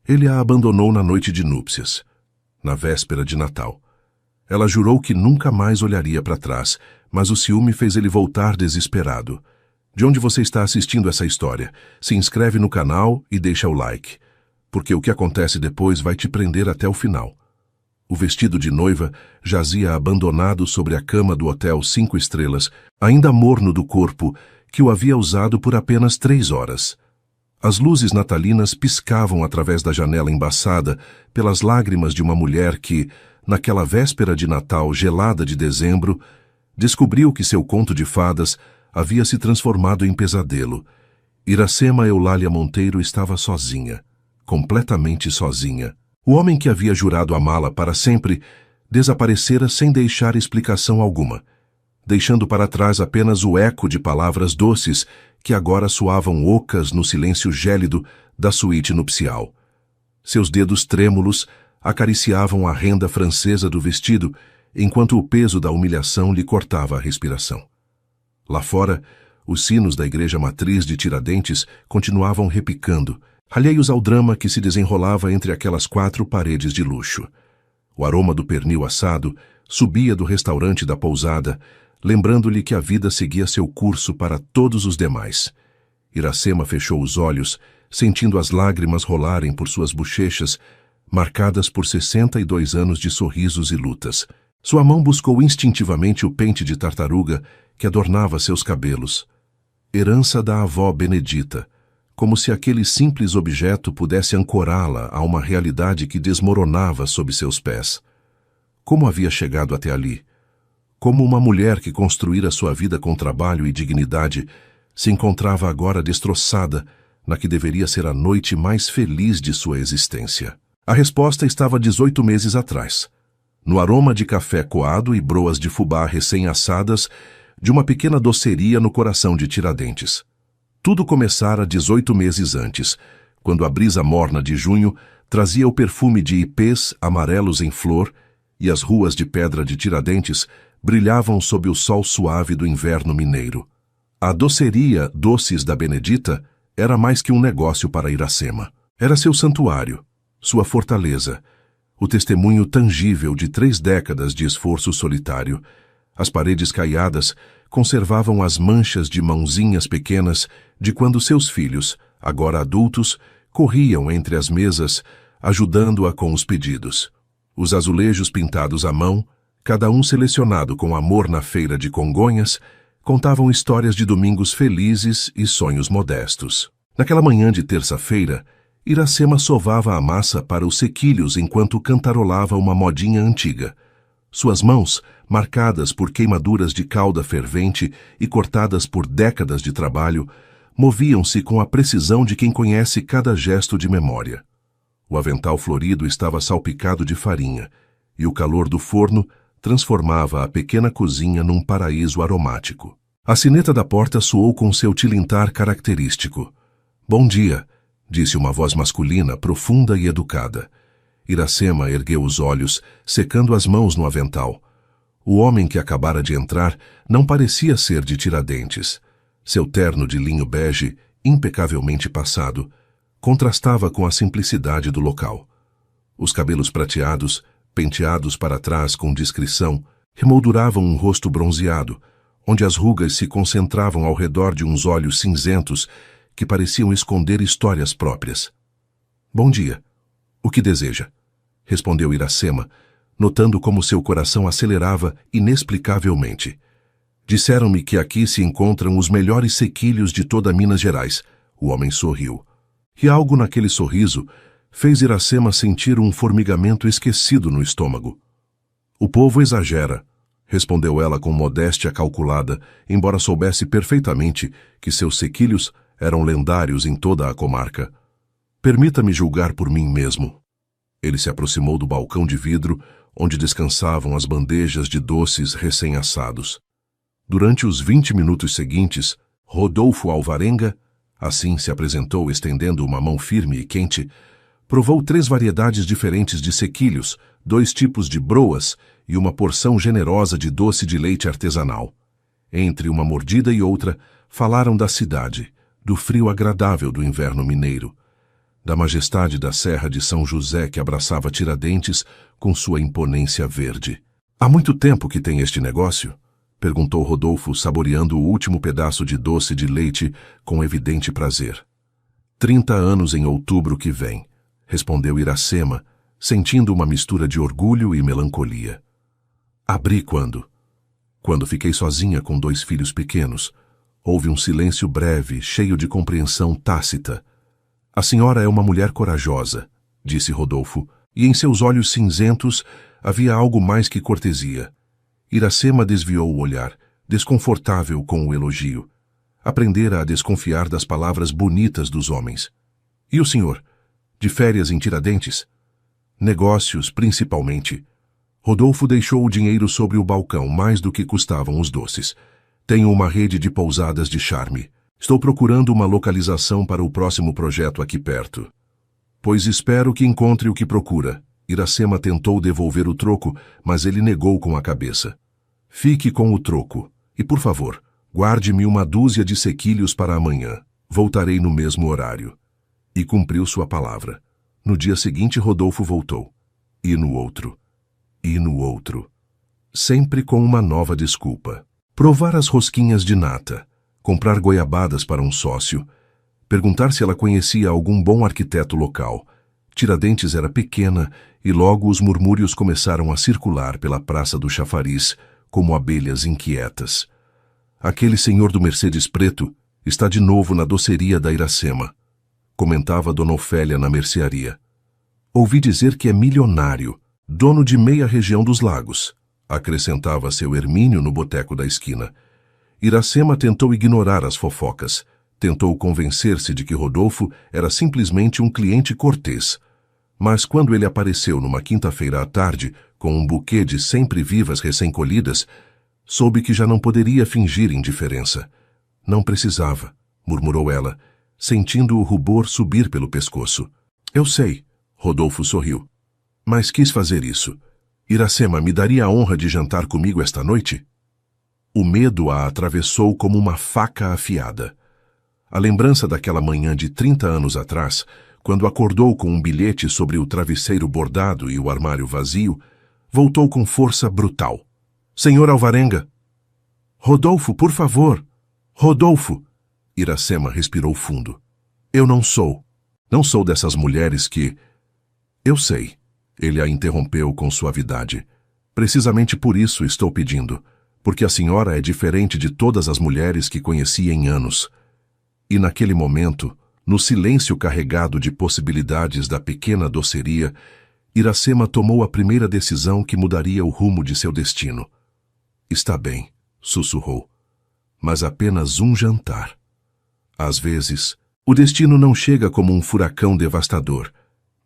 Ele a abandonou na noite de núpcias, na véspera de Natal. Ela jurou que nunca mais olharia para trás, mas o ciúme fez ele voltar desesperado. De onde você está assistindo essa história? Se inscreve no canal e deixa o like, porque o que acontece depois vai te prender até o final. O vestido de noiva jazia abandonado sobre a cama do hotel 5 estrelas, ainda morno do corpo, que o havia usado por apenas 3 horas. As luzes natalinas piscavam através da janela embaçada pelas lágrimas de uma mulher que, naquela véspera de Natal gelada de dezembro, descobriu que seu conto de fadas havia se transformado em pesadelo. Iracema Eulália Monteiro estava sozinha, completamente sozinha. O homem que havia jurado amá-la para sempre desaparecera sem deixar explicação alguma, deixando para trás apenas o eco de palavras doces que agora soavam ocas no silêncio gélido da suíte nupcial. Seus dedos trêmulos acariciavam a renda francesa do vestido, enquanto o peso da humilhação lhe cortava a respiração. Lá fora, os sinos da igreja matriz de Tiradentes continuavam repicando, alheios ao drama que se desenrolava entre aquelas 4 paredes de luxo. O aroma do pernil assado subia do restaurante da pousada, lembrando-lhe que a vida seguia seu curso para todos os demais. Iracema fechou os olhos, sentindo as lágrimas rolarem por suas bochechas, marcadas por 62 anos de sorrisos e lutas. Sua mão buscou instintivamente o pente de tartaruga que adornava seus cabelos. Herança da avó Benedita, como se aquele simples objeto pudesse ancorá-la a uma realidade que desmoronava sob seus pés. Como havia chegado até ali? Como uma mulher que construíra sua vida com trabalho e dignidade se encontrava agora destroçada na que deveria ser a noite mais feliz de sua existência? A resposta estava 18 meses atrás, no aroma de café coado e broas de fubá recém-assadas de uma pequena doceria no coração de Tiradentes. Tudo começara 18 meses antes, quando a brisa morna de junho trazia o perfume de ipês amarelos em flor e as ruas de pedra de Tiradentes brilhavam sob o sol suave do inverno mineiro. A doceria Doces da Benedita era mais que um negócio para Iracema. Era seu santuário, sua fortaleza, o testemunho tangível de 3 décadas de esforço solitário. As paredes caiadas conservavam as manchas de mãozinhas pequenas de quando seus filhos, agora adultos, corriam entre as mesas, ajudando-a com os pedidos. Os azulejos pintados à mão, cada um selecionado com amor na feira de Congonhas, contavam histórias de domingos felizes e sonhos modestos. Naquela manhã de terça-feira, Iracema sovava a massa para os sequilhos enquanto cantarolava uma modinha antiga. Suas mãos, marcadas por queimaduras de calda fervente e cortadas por décadas de trabalho, moviam-se com a precisão de quem conhece cada gesto de memória. O avental florido estava salpicado de farinha, e o calor do forno transformava a pequena cozinha num paraíso aromático. A sineta da porta soou com seu tilintar característico. "Bom dia", disse uma voz masculina, profunda e educada. Iracema ergueu os olhos, secando as mãos no avental. O homem que acabara de entrar não parecia ser de Tiradentes. Seu terno de linho bege, impecavelmente passado, contrastava com a simplicidade do local. Os cabelos prateados, penteados para trás com discrição, remolduravam um rosto bronzeado, onde as rugas se concentravam ao redor de uns olhos cinzentos que pareciam esconder histórias próprias. "Bom dia. O que deseja?", respondeu Iracema, notando como seu coração acelerava inexplicavelmente. "Disseram-me que aqui se encontram os melhores sequilhos de toda Minas Gerais." O homem sorriu. E algo naquele sorriso fez Iracema sentir um formigamento esquecido no estômago. "O povo exagera", respondeu ela com modéstia calculada, embora soubesse perfeitamente que seus sequilhos eram lendários em toda a comarca. "Permita-me julgar por mim mesmo." Ele se aproximou do balcão de vidro, onde descansavam as bandejas de doces recém-assados. Durante os 20 minutos seguintes, Rodolfo Alvarenga, assim se apresentou estendendo uma mão firme e quente, provou 3 variedades diferentes de sequilhos, 2 tipos de broas e uma porção generosa de doce de leite artesanal. Entre uma mordida e outra, falaram da cidade, do frio agradável do inverno mineiro. da majestade da Serra de São José que abraçava Tiradentes com sua imponência verde. Há muito tempo que tem este negócio? Perguntou Rodolfo, saboreando o último pedaço de doce de leite com evidente prazer. 30 anos em outubro que vem, respondeu Iracema, sentindo uma mistura de orgulho e melancolia. Abri quando? Quando fiquei sozinha com 2 filhos pequenos. Houve um silêncio breve, cheio de compreensão tácita. A senhora é uma mulher corajosa, disse Rodolfo, e em seus olhos cinzentos havia algo mais que cortesia. Iracema desviou o olhar, desconfortável com o elogio. Aprendera a desconfiar das palavras bonitas dos homens. E o senhor? De férias em Tiradentes? Negócios, principalmente. Rodolfo deixou o dinheiro sobre o balcão, mais do que custavam os doces. Tenho uma rede de pousadas de charme. Estou procurando uma localização para o próximo projeto aqui perto. Pois espero que encontre o que procura. Iracema tentou devolver o troco, mas ele negou com a cabeça. Fique com o troco. E, por favor, guarde-me uma dúzia de sequilhos para amanhã. Voltarei no mesmo horário. E cumpriu sua palavra. No dia seguinte, Rodolfo voltou. E no outro. E no outro. Sempre com uma nova desculpa. Provar as rosquinhas de nata. Comprar goiabadas para um sócio. Perguntar se ela conhecia algum bom arquiteto local. Tiradentes era pequena e logo os murmúrios começaram a circular pela Praça do Chafariz como abelhas inquietas. Aquele senhor do Mercedes preto está de novo na doceria da Iracema, comentava Dona Ofélia na mercearia. Ouvi dizer que é milionário, dono de meia região dos lagos, acrescentava seu Hermínio no boteco da esquina. Iracema tentou ignorar as fofocas, tentou convencer-se de que Rodolfo era simplesmente um cliente cortês. Mas quando ele apareceu numa quinta-feira à tarde, com um buquê de sempre-vivas recém-colhidas, soube que já não poderia fingir indiferença. Não precisava, murmurou ela, sentindo o rubor subir pelo pescoço. Eu sei, Rodolfo sorriu. Mas quis fazer isso. Iracema, me daria a honra de jantar comigo esta noite? O medo a atravessou como uma faca afiada. A lembrança daquela manhã de 30 anos atrás, quando acordou com um bilhete sobre o travesseiro bordado e o armário vazio, voltou com força brutal. Senhor Alvarenga! Rodolfo, por favor! Rodolfo! Iracema respirou fundo. Eu não sou. Não sou dessas mulheres que... Eu sei. Ele a interrompeu com suavidade. Precisamente por isso estou pedindo, porque a senhora é diferente de todas as mulheres que conheci em anos. E naquele momento, no silêncio carregado de possibilidades da pequena doceria, Iracema tomou a primeira decisão que mudaria o rumo de seu destino. Está bem, sussurrou, mas apenas um jantar. Às vezes, o destino não chega como um furacão devastador,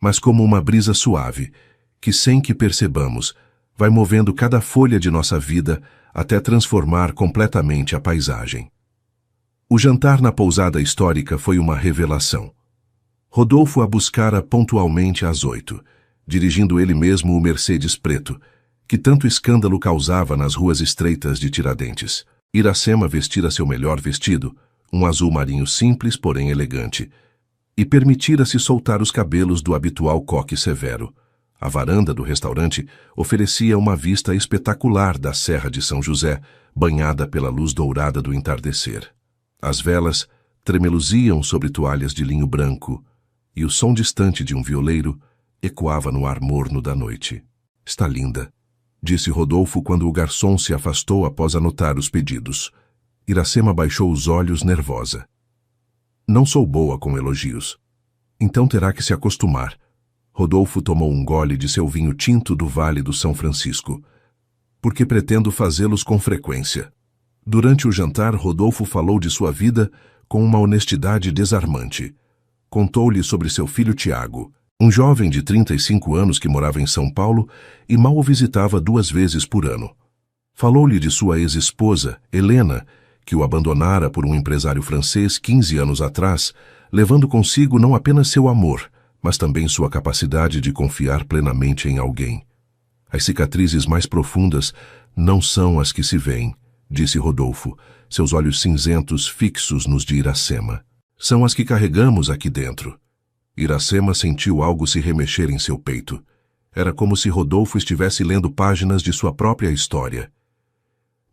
mas como uma brisa suave, que sem que percebamos, vai movendo cada folha de nossa vida até transformar completamente a paisagem. O jantar na pousada histórica foi uma revelação. Rodolfo a buscara pontualmente às 8, dirigindo ele mesmo o Mercedes preto, que tanto escândalo causava nas ruas estreitas de Tiradentes. Iracema vestira seu melhor vestido, um azul marinho simples, porém elegante, e permitira-se soltar os cabelos do habitual coque severo. A varanda do restaurante oferecia uma vista espetacular da Serra de São José, banhada pela luz dourada do entardecer. As velas tremeluziam sobre toalhas de linho branco, e o som distante de um violeiro ecoava no ar morno da noite. Está linda, disse Rodolfo quando o garçom se afastou após anotar os pedidos. Iracema baixou os olhos nervosa. Não sou boa com elogios. Então terá que se acostumar. Rodolfo tomou um gole de seu vinho tinto do Vale do São Francisco. Porque pretendo fazê-los com frequência. Durante o jantar, Rodolfo falou de sua vida com uma honestidade desarmante. Contou-lhe sobre seu filho Tiago, um jovem de 35 anos que morava em São Paulo e mal o visitava 2 vezes por ano. Falou-lhe de sua ex-esposa, Helena, que o abandonara por um empresário francês 15 anos atrás, levando consigo não apenas seu amor, mas também sua capacidade de confiar plenamente em alguém. As cicatrizes mais profundas não são as que se veem, disse Rodolfo, seus olhos cinzentos fixos nos de Iracema. São as que carregamos aqui dentro. Iracema sentiu algo se remexer em seu peito. Era como se Rodolfo estivesse lendo páginas de sua própria história.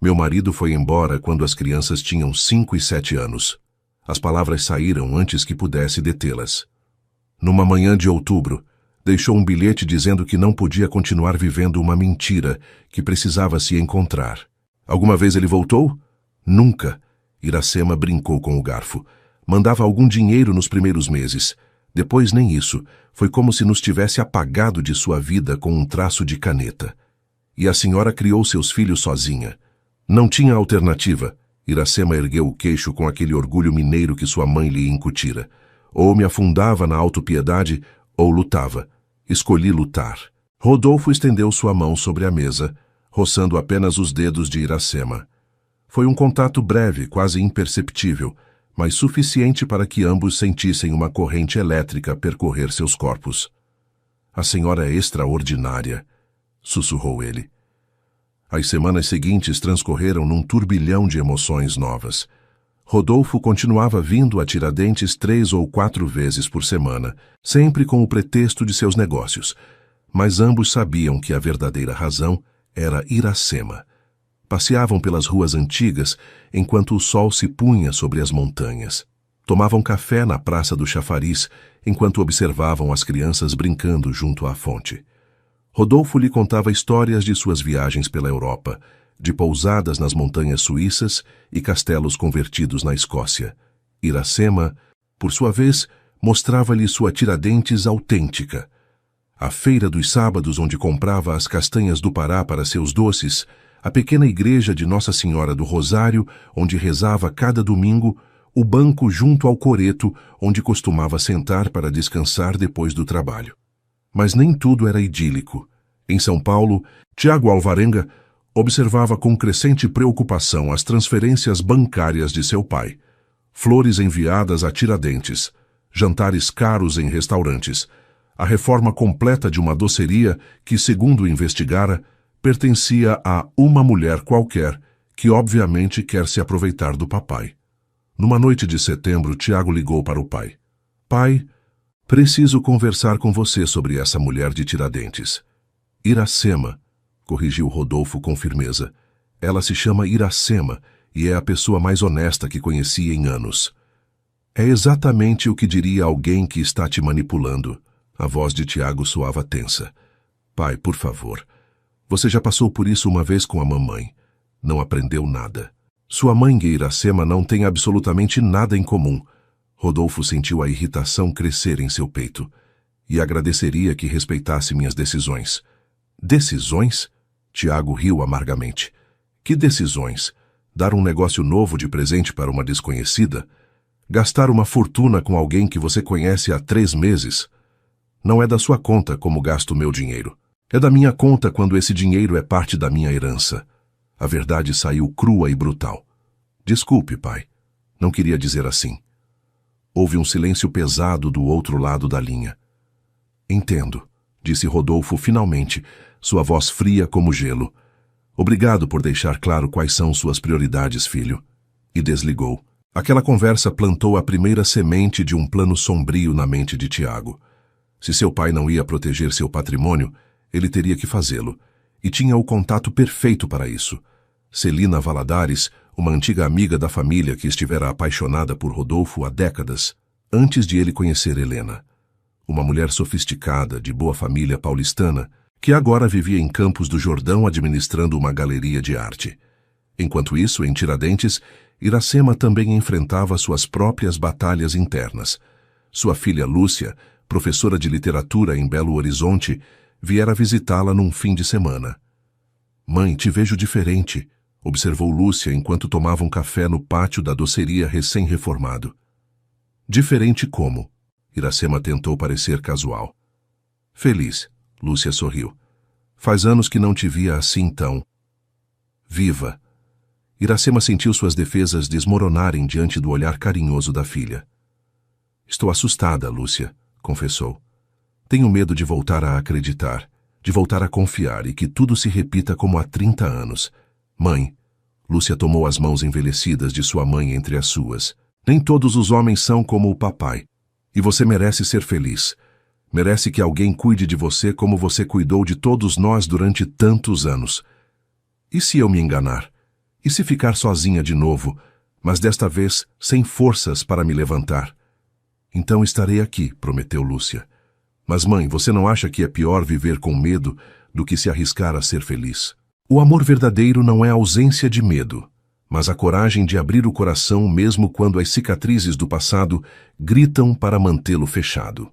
Meu marido foi embora quando as crianças tinham 5 e 7 anos. As palavras saíram antes que pudesse detê-las. Numa manhã de outubro, deixou um bilhete dizendo que não podia continuar vivendo uma mentira, que precisava se encontrar. Alguma vez ele voltou? Nunca. Iracema brincou com o garfo. Mandava algum dinheiro nos primeiros meses. Depois nem isso. Foi como se nos tivesse apagado de sua vida com um traço de caneta. E a senhora criou seus filhos sozinha. Não tinha alternativa. Iracema ergueu o queixo com aquele orgulho mineiro que sua mãe lhe incutira. Ou me afundava na autopiedade, ou lutava. Escolhi lutar. Rodolfo estendeu sua mão sobre a mesa, roçando apenas os dedos de Iracema. Foi um contato breve, quase imperceptível, mas suficiente para que ambos sentissem uma corrente elétrica percorrer seus corpos. A senhora é extraordinária, sussurrou ele. As semanas seguintes transcorreram num turbilhão de emoções novas. Rodolfo continuava vindo a Tiradentes 3 ou 4 vezes por semana, sempre com o pretexto de seus negócios, mas ambos sabiam que a verdadeira razão era Iracema. Passeavam pelas ruas antigas enquanto o sol se punha sobre as montanhas. Tomavam café na Praça do Chafariz enquanto observavam as crianças brincando junto à fonte. Rodolfo lhe contava histórias de suas viagens pela Europa, de pousadas nas montanhas suíças e castelos convertidos na Escócia. Iracema, por sua vez, mostrava-lhe sua Tiradentes autêntica. A feira dos sábados onde comprava as castanhas do Pará para seus doces, a pequena igreja de Nossa Senhora do Rosário, onde rezava cada domingo, o banco junto ao coreto, onde costumava sentar para descansar depois do trabalho. Mas nem tudo era idílico. Em São Paulo, Tiago Alvarenga observava com crescente preocupação as transferências bancárias de seu pai. Flores enviadas a Tiradentes, jantares caros em restaurantes, a reforma completa de uma doceria que, segundo investigara, pertencia a uma mulher qualquer que obviamente quer se aproveitar do papai. Numa noite de setembro, Tiago ligou para o pai. Pai, preciso conversar com você sobre essa mulher de Tiradentes. Iracema, corrigiu Rodolfo com firmeza. Ela se chama Iracema e é a pessoa mais honesta que conheci em anos. É exatamente o que diria alguém que está te manipulando. A voz de Tiago soava tensa. Pai, por favor. Você já passou por isso uma vez com a mamãe. Não aprendeu nada. Sua mãe e Iracema não têm absolutamente nada em comum. Rodolfo sentiu a irritação crescer em seu peito. E agradeceria que respeitasse minhas decisões. Decisões? Tiago riu amargamente. Que decisões? Dar um negócio novo de presente para uma desconhecida? Gastar uma fortuna com alguém que você conhece há 3 meses? Não é da sua conta como gasto meu dinheiro. É da minha conta quando esse dinheiro é parte da minha herança. A verdade saiu crua e brutal. Desculpe, pai. Não queria dizer assim. Houve um silêncio pesado do outro lado da linha. Entendo, disse Rodolfo finalmente, sua voz fria como gelo. Obrigado por deixar claro quais são suas prioridades, filho. E desligou. Aquela conversa plantou a primeira semente de um plano sombrio na mente de Tiago. Se seu pai não ia proteger seu patrimônio, ele teria que fazê-lo, e tinha o contato perfeito para isso. Celina Valadares, uma antiga amiga da família que estivera apaixonada por Rodolfo há décadas, antes de ele conhecer Helena. Uma mulher sofisticada, de boa família paulistana, que agora vivia em Campos do Jordão administrando uma galeria de arte. Enquanto isso, em Tiradentes, Iracema também enfrentava suas próprias batalhas internas. Sua filha Lúcia, professora de literatura em Belo Horizonte, viera visitá-la num fim de semana. Mãe, te vejo diferente, observou Lúcia enquanto tomavam café no pátio da doceria recém-reformado. Diferente como? Iracema tentou parecer casual. Feliz, Lúcia sorriu. Faz anos que não te via assim tão... viva. Iracema sentiu suas defesas desmoronarem diante do olhar carinhoso da filha. Estou assustada, Lúcia, confessou. Tenho medo de voltar a acreditar, de voltar a confiar e que tudo se repita como há 30 anos. Mãe, Lúcia tomou as mãos envelhecidas de sua mãe entre as suas. Nem todos os homens são como o papai. E você merece ser feliz. Merece que alguém cuide de você como você cuidou de todos nós durante tantos anos. E se eu me enganar? E se ficar sozinha de novo, mas desta vez sem forças para me levantar? Então estarei aqui, prometeu Lúcia. Mas mãe, você não acha que é pior viver com medo do que se arriscar a ser feliz? O amor verdadeiro não é a ausência de medo, mas a coragem de abrir o coração mesmo quando as cicatrizes do passado gritam para mantê-lo fechado.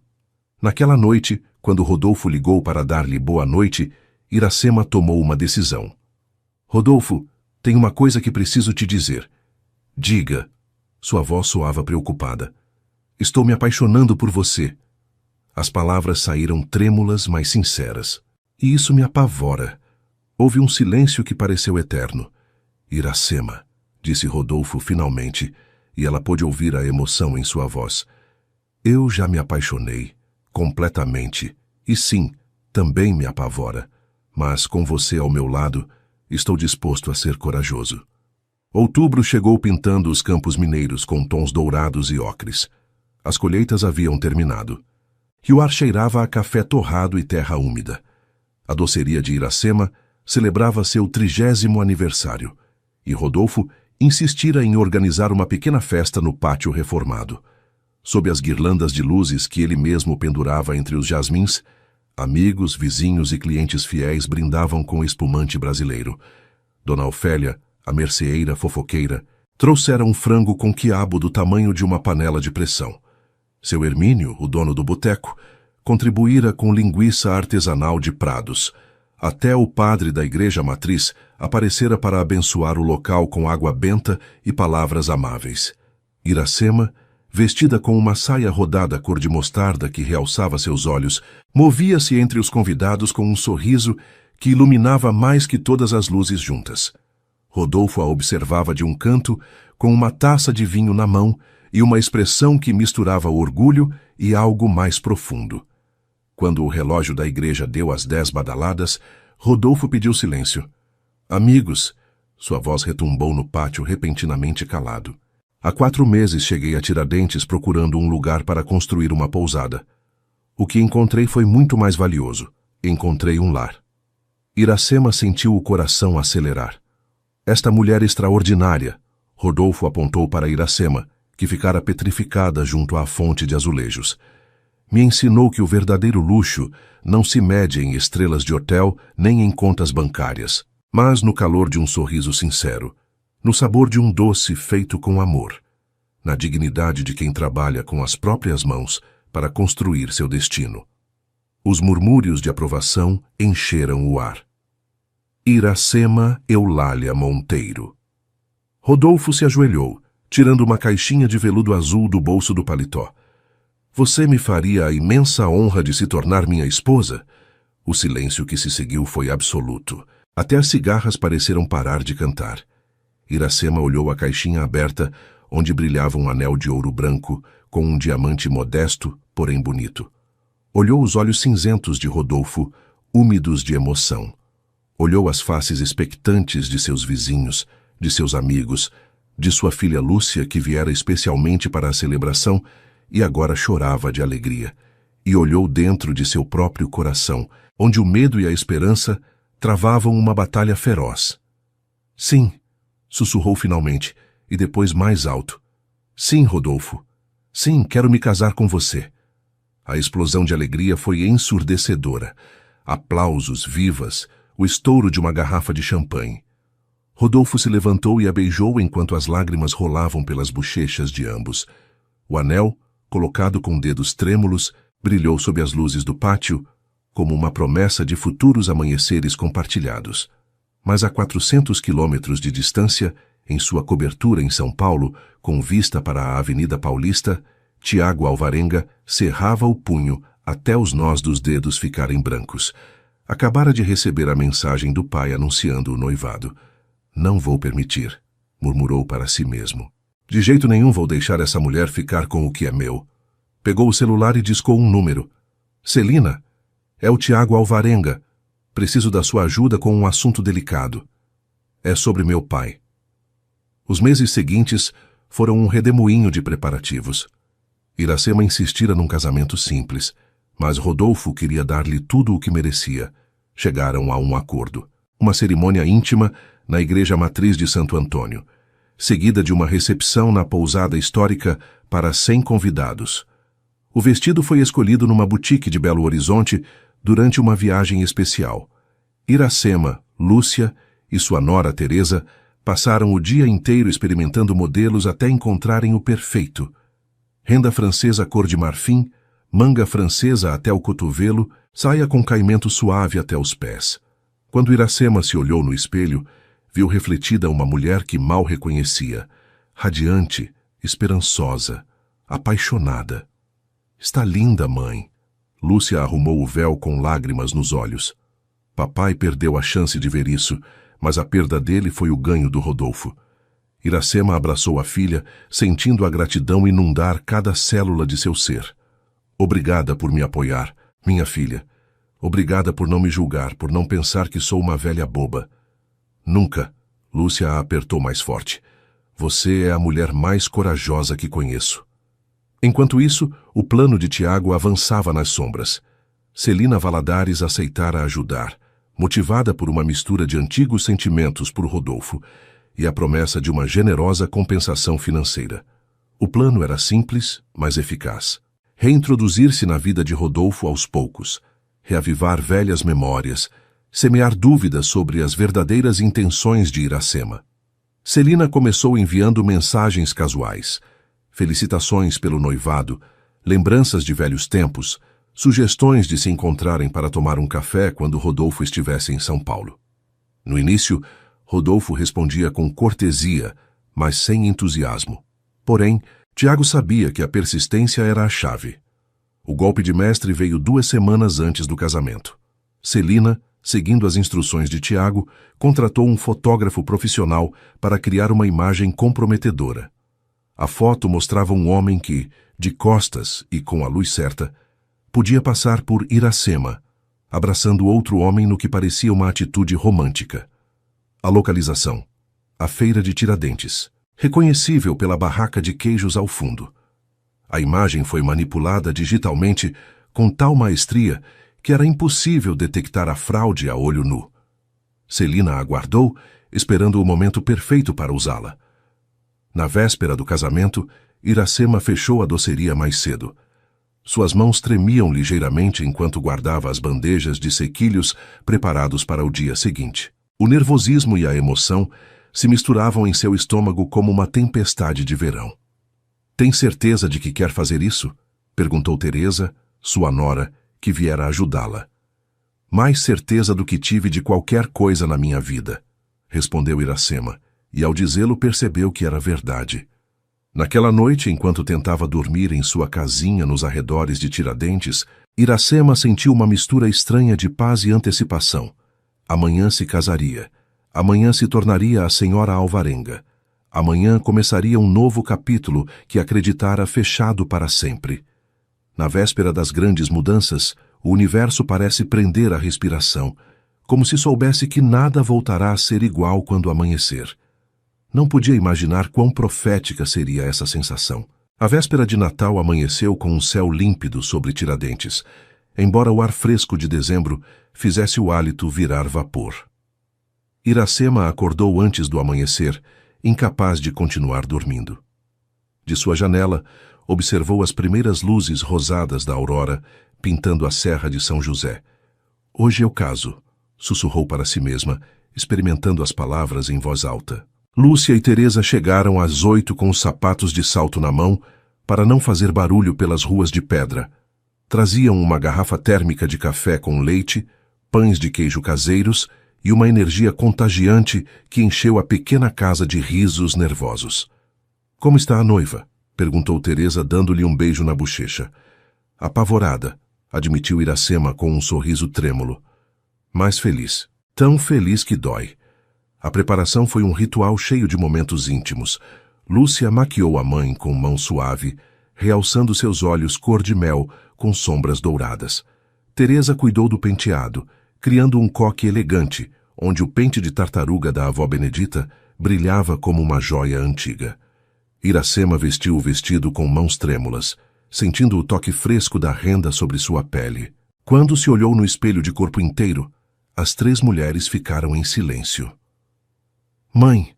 Naquela noite, quando Rodolfo ligou para dar-lhe boa noite, Iracema tomou uma decisão. Rodolfo, tem uma coisa que preciso te dizer. Diga. Sua voz soava preocupada. Estou me apaixonando por você. As palavras saíram trêmulas, mas sinceras. E isso me apavora. Houve um silêncio que pareceu eterno. Iracema, disse Rodolfo finalmente, e ela pôde ouvir a emoção em sua voz. Eu já me apaixonei, completamente, e sim, também me apavora. Mas com você ao meu lado, estou disposto a ser corajoso. Outubro chegou pintando os campos mineiros com tons dourados e ocres. As colheitas haviam terminado. E o ar cheirava a café torrado e terra úmida. A doceria de Iracema celebrava seu 30º aniversário, e Rodolfo insistira em organizar uma pequena festa no pátio reformado. Sob as guirlandas de luzes que ele mesmo pendurava entre os jasmins, amigos, vizinhos e clientes fiéis brindavam com espumante brasileiro. Dona Ofélia, a merceeira fofoqueira, trouxera um frango com quiabo do tamanho de uma panela de pressão. Seu Hermínio, o dono do boteco, contribuíra com linguiça artesanal de Prados. Até o padre da igreja matriz aparecera para abençoar o local com água benta e palavras amáveis. Iracema, vestida com uma saia rodada cor de mostarda que realçava seus olhos, movia-se entre os convidados com um sorriso que iluminava mais que todas as luzes juntas. Rodolfo a observava de um canto, com uma taça de vinho na mão e uma expressão que misturava orgulho e algo mais profundo. Quando o relógio da igreja deu as 10 badaladas, Rodolfo pediu silêncio. Amigos, sua voz retumbou no pátio repentinamente calado. Há 4 meses cheguei a Tiradentes procurando um lugar para construir uma pousada. O que encontrei foi muito mais valioso. Encontrei um lar. Iracema sentiu o coração acelerar. Esta mulher extraordinária, Rodolfo apontou para Iracema, que ficara petrificada junto à fonte de azulejos. Me ensinou que o verdadeiro luxo não se mede em estrelas de hotel nem em contas bancárias, mas no calor de um sorriso sincero, no sabor de um doce feito com amor, na dignidade de quem trabalha com as próprias mãos para construir seu destino. Os murmúrios de aprovação encheram o ar. Iracema Eulália Monteiro. Rodolfo se ajoelhou, tirando uma caixinha de veludo azul do bolso do paletó. Você me faria a imensa honra de se tornar minha esposa? O silêncio que se seguiu foi absoluto. Até as cigarras pareceram parar de cantar. Iracema olhou a caixinha aberta, onde brilhava um anel de ouro branco, com um diamante modesto, porém bonito. Olhou os olhos cinzentos de Rodolfo, úmidos de emoção. Olhou as faces expectantes de seus vizinhos, de seus amigos, de sua filha Lúcia, que viera especialmente para a celebração, e agora chorava de alegria. E olhou dentro de seu próprio coração, onde o medo e a esperança travavam uma batalha feroz. Sim, sussurrou finalmente, e depois mais alto. Sim, Rodolfo. Sim, quero me casar com você. A explosão de alegria foi ensurdecedora. Aplausos, vivas, o estouro de uma garrafa de champanhe. Rodolfo se levantou e a beijou enquanto as lágrimas rolavam pelas bochechas de ambos. O anel, colocado com dedos trêmulos, brilhou sob as luzes do pátio, como uma promessa de futuros amanheceres compartilhados. Mas a 400 quilômetros de distância, em sua cobertura em São Paulo, com vista para a Avenida Paulista, Tiago Alvarenga cerrava o punho até os nós dos dedos ficarem brancos. Acabara de receber a mensagem do pai anunciando o noivado. Não vou permitir, murmurou para si mesmo. De jeito nenhum vou deixar essa mulher ficar com o que é meu. Pegou o celular e discou um número. Celina, é o Tiago Alvarenga. Preciso da sua ajuda com um assunto delicado. É sobre meu pai. Os meses seguintes foram um redemoinho de preparativos. Iracema insistira num casamento simples, mas Rodolfo queria dar-lhe tudo o que merecia. Chegaram a um acordo. Uma cerimônia íntima na igreja matriz de Santo Antônio, seguida de uma recepção na pousada histórica para 100 convidados. O vestido foi escolhido numa boutique de Belo Horizonte durante uma viagem especial. Iracema, Lúcia e sua nora Teresa passaram o dia inteiro experimentando modelos até encontrarem o perfeito. Renda francesa cor de marfim, manga francesa até o cotovelo, saia com caimento suave até os pés. Quando Iracema se olhou no espelho, viu refletida uma mulher que mal reconhecia, radiante, esperançosa, apaixonada. Está linda, mãe. Lúcia arrumou o véu com lágrimas nos olhos. Papai perdeu a chance de ver isso, mas a perda dele foi o ganho do Rodolfo. Iracema abraçou a filha, sentindo a gratidão inundar cada célula de seu ser. Obrigada por me apoiar, minha filha. Obrigada por não me julgar, por não pensar que sou uma velha boba. Nunca. Lúcia a apertou mais forte. Você é a mulher mais corajosa que conheço. Enquanto isso, o plano de Tiago avançava nas sombras. Celina Valadares aceitara ajudar, motivada por uma mistura de antigos sentimentos por Rodolfo e a promessa de uma generosa compensação financeira. O plano era simples, mas eficaz. Reintroduzir-se na vida de Rodolfo aos poucos, reavivar velhas memórias, semear dúvidas sobre as verdadeiras intenções de Iracema. Celina começou enviando mensagens casuais, felicitações pelo noivado, lembranças de velhos tempos, sugestões de se encontrarem para tomar um café quando Rodolfo estivesse em São Paulo. No início, Rodolfo respondia com cortesia, mas sem entusiasmo. Porém, Tiago sabia que a persistência era a chave. O golpe de mestre veio 2 semanas antes do casamento. Celina, seguindo as instruções de Tiago, contratou um fotógrafo profissional para criar uma imagem comprometedora. A foto mostrava um homem que, de costas e com a luz certa, podia passar por Iracema, abraçando outro homem no que parecia uma atitude romântica. A localização: a feira de Tiradentes, reconhecível pela barraca de queijos ao fundo. A imagem foi manipulada digitalmente com tal maestria que era impossível detectar a fraude a olho nu. Celina aguardou, esperando o momento perfeito para usá-la. Na véspera do casamento, Iracema fechou a doceria mais cedo. Suas mãos tremiam ligeiramente enquanto guardava as bandejas de sequilhos preparados para o dia seguinte. O nervosismo e a emoção se misturavam em seu estômago como uma tempestade de verão. "Tem certeza de que quer fazer isso?" perguntou Teresa, sua nora, que viera ajudá-la. "Mais certeza do que tive de qualquer coisa na minha vida", respondeu Iracema, e ao dizê-lo percebeu que era verdade. Naquela noite, enquanto tentava dormir em sua casinha nos arredores de Tiradentes, Iracema sentiu uma mistura estranha de paz e antecipação. Amanhã se casaria. Amanhã se tornaria a senhora Alvarenga. Amanhã começaria um novo capítulo que acreditara fechado para sempre. Na véspera das grandes mudanças, o universo parece prender a respiração, como se soubesse que nada voltará a ser igual quando amanhecer. Não podia imaginar quão profética seria essa sensação. A véspera de Natal amanheceu com um céu límpido sobre Tiradentes, embora o ar fresco de dezembro fizesse o hálito virar vapor. Iracema acordou antes do amanhecer, incapaz de continuar dormindo. De sua janela, observou as primeiras luzes rosadas da aurora pintando a Serra de São José. "Hoje eu caso", sussurrou para si mesma, experimentando as palavras em voz alta. Lúcia e Teresa chegaram às 8 com os sapatos de salto na mão para não fazer barulho pelas ruas de pedra. Traziam uma garrafa térmica de café com leite, pães de queijo caseiros e uma energia contagiante que encheu a pequena casa de risos nervosos. "Como está a noiva?" perguntou Teresa, dando-lhe um beijo na bochecha. "Apavorada", admitiu Iracema com um sorriso trêmulo. "Mais feliz. Tão feliz que dói." A preparação foi um ritual cheio de momentos íntimos. Lúcia maquiou a mãe com mão suave, realçando seus olhos cor de mel com sombras douradas. Teresa cuidou do penteado, criando um coque elegante, onde o pente de tartaruga da avó Benedita brilhava como uma joia antiga. Iracema vestiu o vestido com mãos trêmulas, sentindo o toque fresco da renda sobre sua pele. Quando se olhou no espelho de corpo inteiro, as 3 mulheres ficaram em silêncio. Mãe!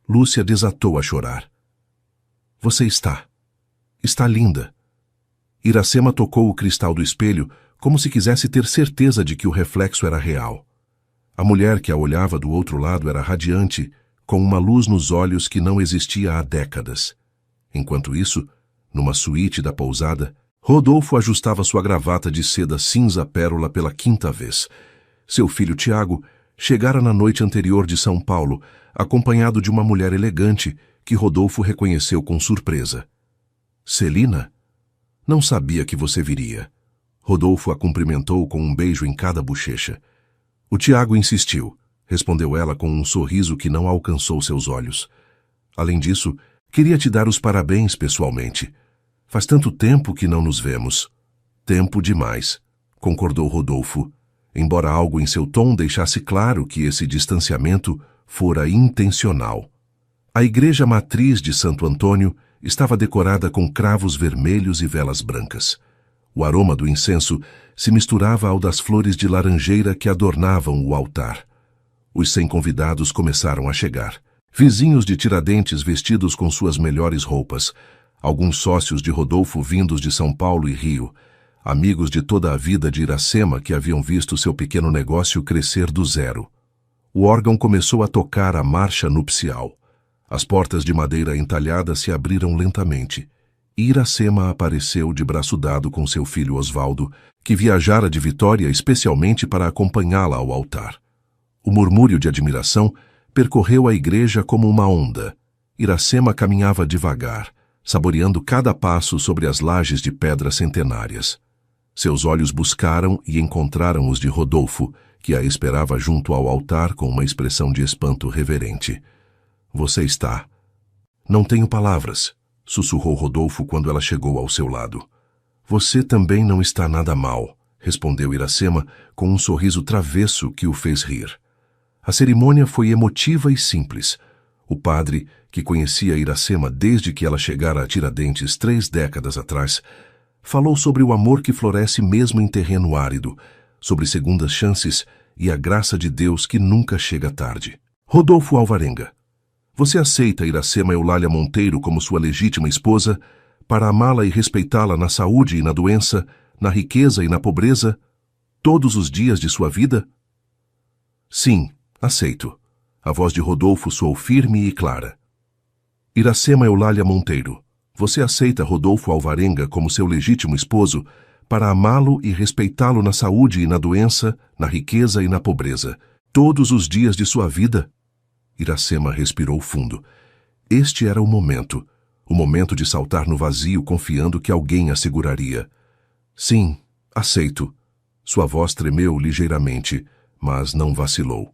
Lúcia desatou a chorar. Você está linda. Iracema tocou o cristal do espelho como se quisesse ter certeza de que o reflexo era real. A mulher que a olhava do outro lado era radiante, com uma luz nos olhos que não existia há décadas. Enquanto isso, numa suíte da pousada, Rodolfo ajustava sua gravata de seda cinza pérola pela 5ª vez. Seu filho Tiago chegara na noite anterior de São Paulo, acompanhado de uma mulher elegante que Rodolfo reconheceu com surpresa. Celina? Não sabia que você viria. Rodolfo a cumprimentou com um beijo em cada bochecha. O Tiago insistiu, respondeu ela com um sorriso que não alcançou seus olhos. Além disso, queria te dar os parabéns pessoalmente. Faz tanto tempo que não nos vemos. Tempo demais, concordou Rodolfo, embora algo em seu tom deixasse claro que esse distanciamento fora intencional. A igreja matriz de Santo Antônio estava decorada com cravos vermelhos e velas brancas. O aroma do incenso se misturava ao das flores de laranjeira que adornavam o altar. Os 100 convidados começaram a chegar. Vizinhos de Tiradentes vestidos com suas melhores roupas, alguns sócios de Rodolfo vindos de São Paulo e Rio, amigos de toda a vida de Iracema que haviam visto seu pequeno negócio crescer do zero. O órgão começou a tocar a marcha nupcial. As portas de madeira entalhada se abriram lentamente. E Iracema apareceu de braço dado com seu filho Osvaldo, que viajara de Vitória especialmente para acompanhá-la ao altar. O murmúrio de admiração percorreu a igreja como uma onda. Iracema caminhava devagar, saboreando cada passo sobre as lajes de pedras centenárias. Seus olhos buscaram e encontraram os de Rodolfo, que a esperava junto ao altar com uma expressão de espanto reverente. Você está... Não tenho palavras, sussurrou Rodolfo quando ela chegou ao seu lado. Você também não está nada mal, respondeu Iracema com um sorriso travesso que o fez rir. A cerimônia foi emotiva e simples. O padre, que conhecia Iracema desde que ela chegara a Tiradentes 3 décadas atrás, falou sobre o amor que floresce mesmo em terreno árido, sobre segundas chances e a graça de Deus que nunca chega tarde. Rodolfo Alvarenga, você aceita Iracema Eulália Monteiro como sua legítima esposa, para amá-la e respeitá-la na saúde e na doença, na riqueza e na pobreza, todos os dias de sua vida? Sim, aceito. A voz de Rodolfo soou firme e clara. Iracema Eulália Monteiro, você aceita Rodolfo Alvarenga como seu legítimo esposo para amá-lo e respeitá-lo na saúde e na doença, na riqueza e na pobreza, todos os dias de sua vida? Iracema respirou fundo. Este era o momento de saltar no vazio confiando que alguém a seguraria. Sim, aceito. Sua voz tremeu ligeiramente, mas não vacilou.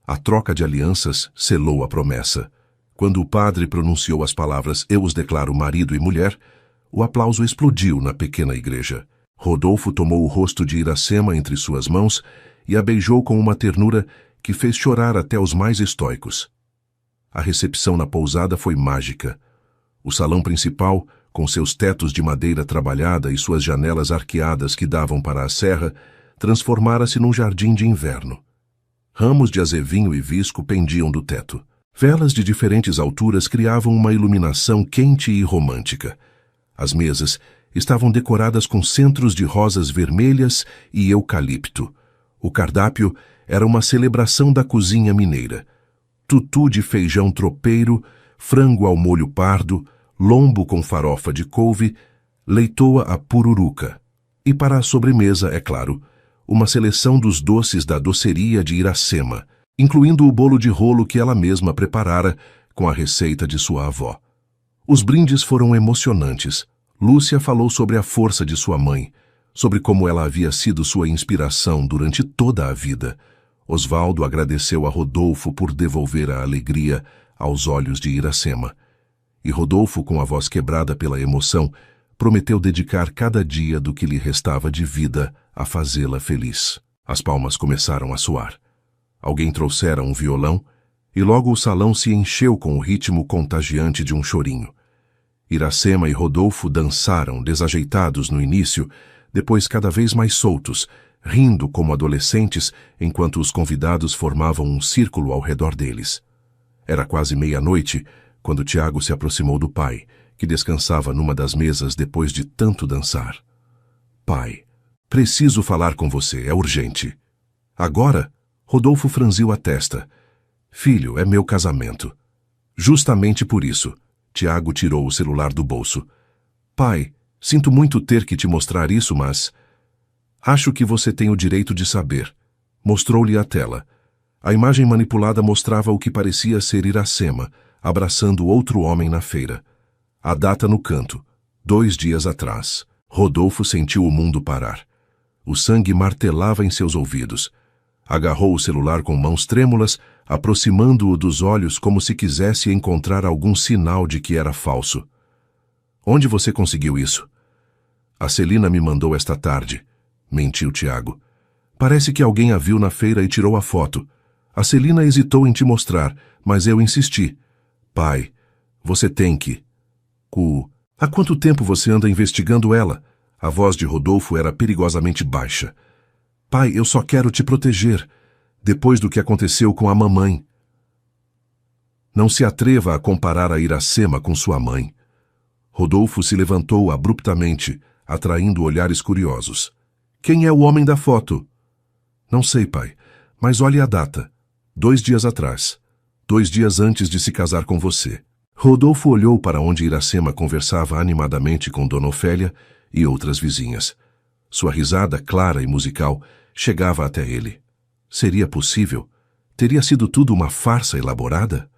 A troca de alianças selou a promessa. Quando o padre pronunciou as palavras "Eu os declaro marido e mulher", o aplauso explodiu na pequena igreja. Rodolfo tomou o rosto de Iracema entre suas mãos e a beijou com uma ternura que fez chorar até os mais estoicos. A recepção na pousada foi mágica. O salão principal, com seus tetos de madeira trabalhada e suas janelas arqueadas que davam para a serra, transformara-se num jardim de inverno. Ramos de azevinho e visco pendiam do teto. Velas de diferentes alturas criavam uma iluminação quente e romântica. As mesas estavam decoradas com centros de rosas vermelhas e eucalipto. O cardápio era uma celebração da cozinha mineira. Tutu de feijão tropeiro, frango ao molho pardo, lombo com farofa de couve, leitoa à pururuca. E para a sobremesa, é claro, uma seleção dos doces da doceria de Iracema, incluindo o bolo de rolo que ela mesma preparara com a receita de sua avó. Os brindes foram emocionantes. Lúcia falou sobre a força de sua mãe, sobre como ela havia sido sua inspiração durante toda a vida. Osvaldo agradeceu a Rodolfo por devolver a alegria aos olhos de Iracema. E Rodolfo, com a voz quebrada pela emoção, prometeu dedicar cada dia do que lhe restava de vida a fazê-la feliz. As palmas começaram a soar. Alguém trouxera um violão e logo o salão se encheu com o ritmo contagiante de um chorinho. Iracema e Rodolfo dançaram, desajeitados no início, depois cada vez mais soltos, rindo como adolescentes, enquanto os convidados formavam um círculo ao redor deles. Era quase meia-noite, quando Tiago se aproximou do pai, que descansava numa das mesas depois de tanto dançar. Pai, preciso falar com você, é urgente. Agora? Rodolfo franziu a testa. Filho, é meu casamento. Justamente por isso. Tiago tirou o celular do bolso. Pai, sinto muito ter que te mostrar isso, mas... Acho que você tem o direito de saber. Mostrou-lhe a tela. A imagem manipulada mostrava o que parecia ser Iracema, abraçando outro homem na feira. A data no canto, 2 dias atrás. Rodolfo sentiu o mundo parar. O sangue martelava em seus ouvidos. Agarrou o celular com mãos trêmulas, aproximando-o dos olhos como se quisesse encontrar algum sinal de que era falso. Onde você conseguiu isso? A Celina me mandou esta tarde, mentiu Tiago. Parece que alguém a viu na feira e tirou a foto. A Celina hesitou em te mostrar, mas eu insisti. Pai, você tem que... Há quanto tempo você anda investigando ela? A voz de Rodolfo era perigosamente baixa. Pai, eu só quero te proteger, depois do que aconteceu com a mamãe. Não se atreva a comparar a Iracema com sua mãe. Rodolfo se levantou abruptamente, atraindo olhares curiosos. Quem é o homem da foto? Não sei, pai, mas olhe a data. 2 dias atrás. 2 dias antes de se casar com você. Rodolfo olhou para onde Iracema conversava animadamente com Dona Ofélia e outras vizinhas. Sua risada, clara e musical, chegava até ele. Seria possível? Teria sido tudo uma farsa elaborada?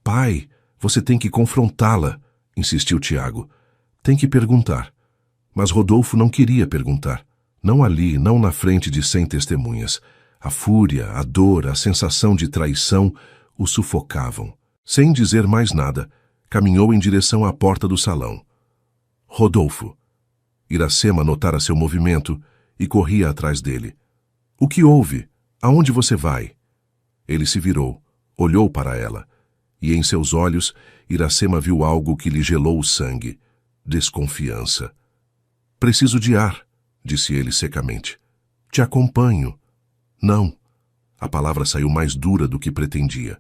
Pai, você tem que confrontá-la, insistiu Tiago. Tem que perguntar. Mas Rodolfo não queria perguntar. Não ali, não na frente de 100 testemunhas. A fúria, a dor, a sensação de traição o sufocavam. Sem dizer mais nada, caminhou em direção à porta do salão. Rodolfo. Iracema notara seu movimento e corria atrás dele. O que houve? Aonde você vai? Ele se virou, olhou para ela, e em seus olhos Iracema viu algo que lhe gelou o sangue. Desconfiança. Preciso de ar, disse ele secamente. Te acompanho. Não. A palavra saiu mais dura do que pretendia.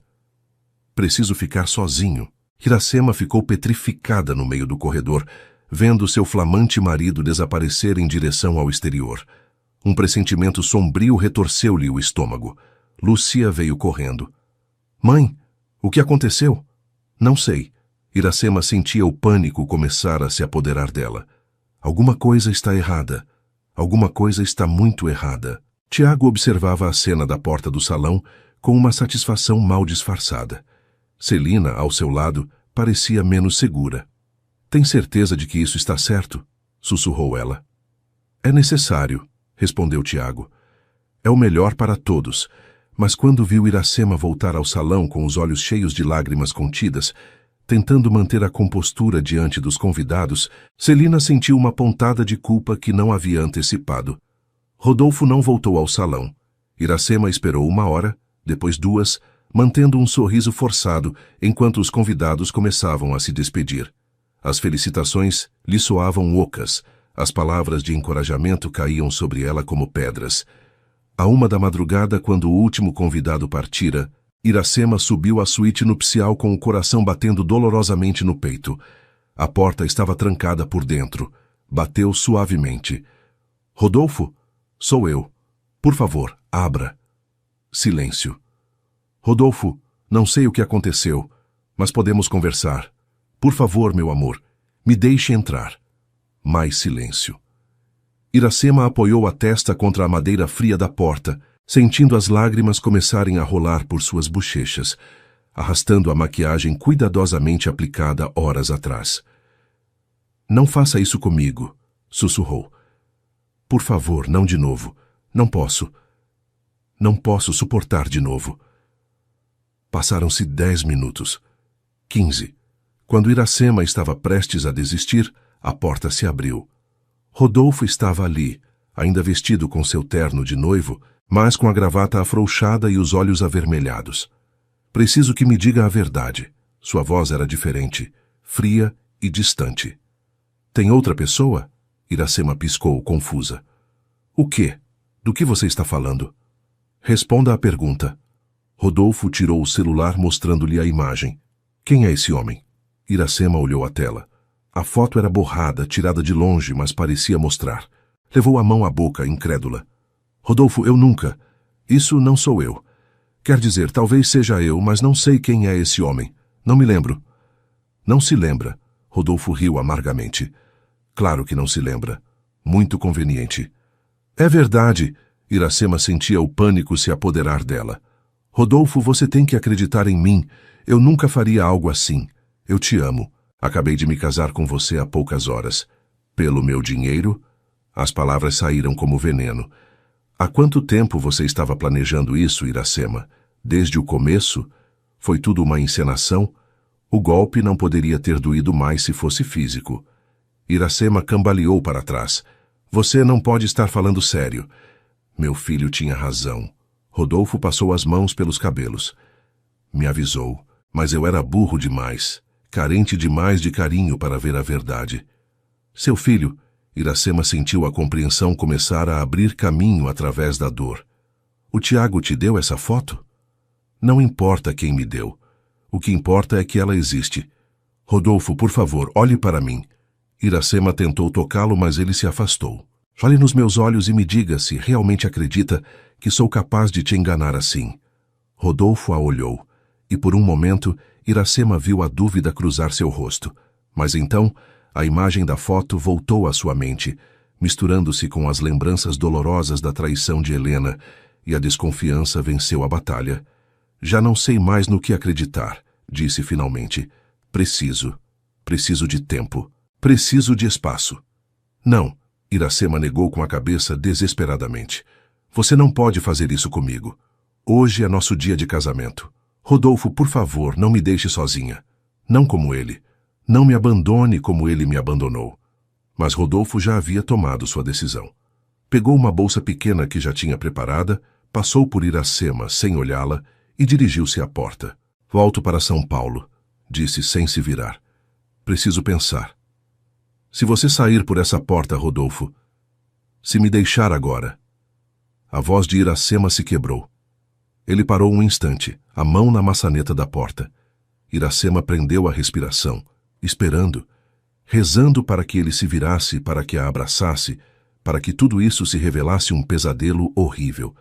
Preciso ficar sozinho. Iracema ficou petrificada no meio do corredor, vendo seu flamante marido desaparecer em direção ao exterior. Um pressentimento sombrio retorceu-lhe o estômago. Lúcia veio correndo. Mãe, o que aconteceu? Não sei. Iracema sentia o pânico começar a se apoderar dela. Alguma coisa está errada. Alguma coisa está muito errada. Tiago observava a cena da porta do salão com uma satisfação mal disfarçada. Celina, ao seu lado, parecia menos segura. Tem certeza de que isso está certo? Sussurrou ela. É necessário, respondeu Tiago. É o melhor para todos, mas quando viu Iracema voltar ao salão com os olhos cheios de lágrimas contidas, tentando manter a compostura diante dos convidados, Celina sentiu uma pontada de culpa que não havia antecipado. Rodolfo não voltou ao salão. Iracema esperou 1 hora, depois 2, mantendo um sorriso forçado enquanto os convidados começavam a se despedir. As felicitações lhe soavam ocas, as palavras de encorajamento caíam sobre ela como pedras. À 1 da madrugada, quando o último convidado partira, Iracema subiu à suíte nupcial com o coração batendo dolorosamente no peito. A porta estava trancada por dentro. Bateu suavemente. Rodolfo? Sou eu. Por favor, abra. Silêncio. Rodolfo, não sei o que aconteceu, mas podemos conversar. Por favor, meu amor, me deixe entrar. Mais silêncio. Iracema apoiou a testa contra a madeira fria da porta, sentindo as lágrimas começarem a rolar por suas bochechas, arrastando a maquiagem cuidadosamente aplicada horas atrás. Não faça isso comigo, sussurrou. Por favor, não de novo. Não posso. Não posso suportar de novo. Passaram-se 10 minutos. 15. Quando Iracema estava prestes a desistir, a porta se abriu. Rodolfo estava ali, ainda vestido com seu terno de noivo, mas com a gravata afrouxada e os olhos avermelhados. Preciso que me diga a verdade. Sua voz era diferente, fria e distante. Tem outra pessoa? Iracema piscou, confusa. O quê? Do que você está falando? Responda à pergunta. Rodolfo tirou o celular mostrando-lhe a imagem. Quem é esse homem? Iracema olhou a tela. A foto era borrada, tirada de longe, mas parecia mostrar. Levou a mão à boca, incrédula. Rodolfo, eu nunca. Isso não sou eu. Quer dizer, talvez seja eu, mas não sei quem é esse homem. Não me lembro. Não se lembra. Rodolfo riu amargamente. Claro que não se lembra. Muito conveniente. É verdade. Iracema sentia o pânico se apoderar dela. Rodolfo, você tem que acreditar em mim. Eu nunca faria algo assim. Eu te amo. Acabei de me casar com você há poucas horas. Pelo meu dinheiro? As palavras saíram como veneno. Há quanto tempo você estava planejando isso, Iracema? Desde o começo? Foi tudo uma encenação? O golpe não poderia ter doído mais se fosse físico. Iracema cambaleou para trás. Você não pode estar falando sério. Meu filho tinha razão. Rodolfo passou as mãos pelos cabelos. Me avisou, mas eu era burro demais, carente demais de carinho para ver a verdade. Seu filho... Iracema sentiu a compreensão começar a abrir caminho através da dor. O Tiago te deu essa foto? Não importa quem me deu. O que importa é que ela existe. Rodolfo, por favor, olhe para mim. Iracema tentou tocá-lo, mas ele se afastou. Olhe nos meus olhos e me diga se realmente acredita que sou capaz de te enganar assim. Rodolfo a olhou, e por um momento Iracema viu a dúvida cruzar seu rosto. Mas então... a imagem da foto voltou à sua mente, misturando-se com as lembranças dolorosas da traição de Helena, e a desconfiança venceu a batalha. Já não sei mais no que acreditar, disse finalmente. Preciso de tempo. Preciso de espaço. Não, Iracema negou com a cabeça desesperadamente. Você não pode fazer isso comigo. Hoje é nosso dia de casamento. Rodolfo, por favor, não me deixe sozinha. Não como ele. Não me abandone como ele me abandonou. Mas Rodolfo já havia tomado sua decisão. Pegou uma bolsa pequena que já tinha preparada, passou por Iracema sem olhá-la e dirigiu-se à porta. Volto para São Paulo, disse sem se virar. Preciso pensar. Se você sair por essa porta, Rodolfo, se me deixar agora... A voz de Iracema se quebrou. Ele parou um instante, a mão na maçaneta da porta. Iracema prendeu a respiração, esperando, rezando para que ele se virasse, para que a abraçasse, para que tudo isso se revelasse um pesadelo horrível.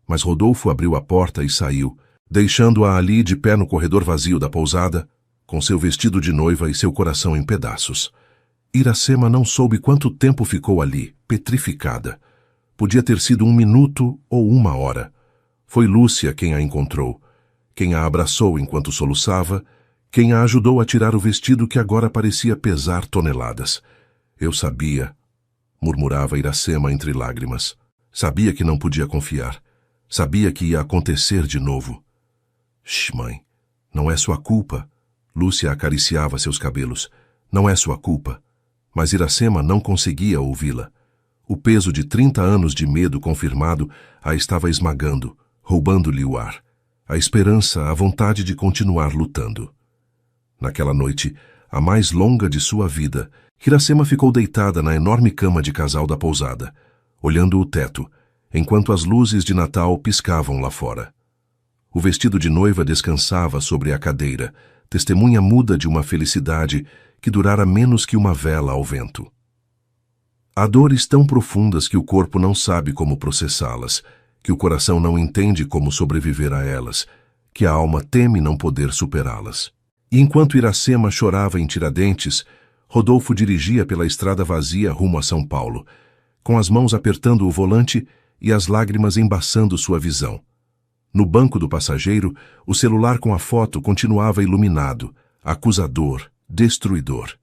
Mas Rodolfo abriu a porta e saiu, deixando-a ali de pé no corredor vazio da pousada, com seu vestido de noiva e seu coração em pedaços. Iracema não soube quanto tempo ficou ali, petrificada. Podia ter sido 1 minuto ou 1 hora. Foi Lúcia quem a encontrou, quem a abraçou enquanto soluçava, quem a ajudou a tirar o vestido que agora parecia pesar toneladas. Eu sabia, murmurava Iracema entre lágrimas. Sabia que não podia confiar. Sabia que ia acontecer de novo. Shh, mãe, não é sua culpa. Lúcia acariciava seus cabelos. Não é sua culpa. Mas Iracema não conseguia ouvi-la. O peso de 30 anos de medo confirmado a estava esmagando, roubando-lhe o ar. A esperança, a vontade de continuar lutando. Naquela noite, a mais longa de sua vida, Iracema ficou deitada na enorme cama de casal da pousada, olhando o teto, enquanto as luzes de Natal piscavam lá fora. O vestido de noiva descansava sobre a cadeira, testemunha muda de uma felicidade que durara menos que uma vela ao vento. Há dores tão profundas que o corpo não sabe como processá-las, que o coração não entende como sobreviver a elas, que a alma teme não poder superá-las. E enquanto Iracema chorava em Tiradentes, Rodolfo dirigia pela estrada vazia rumo a São Paulo, com as mãos apertando o volante e as lágrimas embaçando sua visão. No banco do passageiro, o celular com a foto continuava iluminado, acusador, destruidor.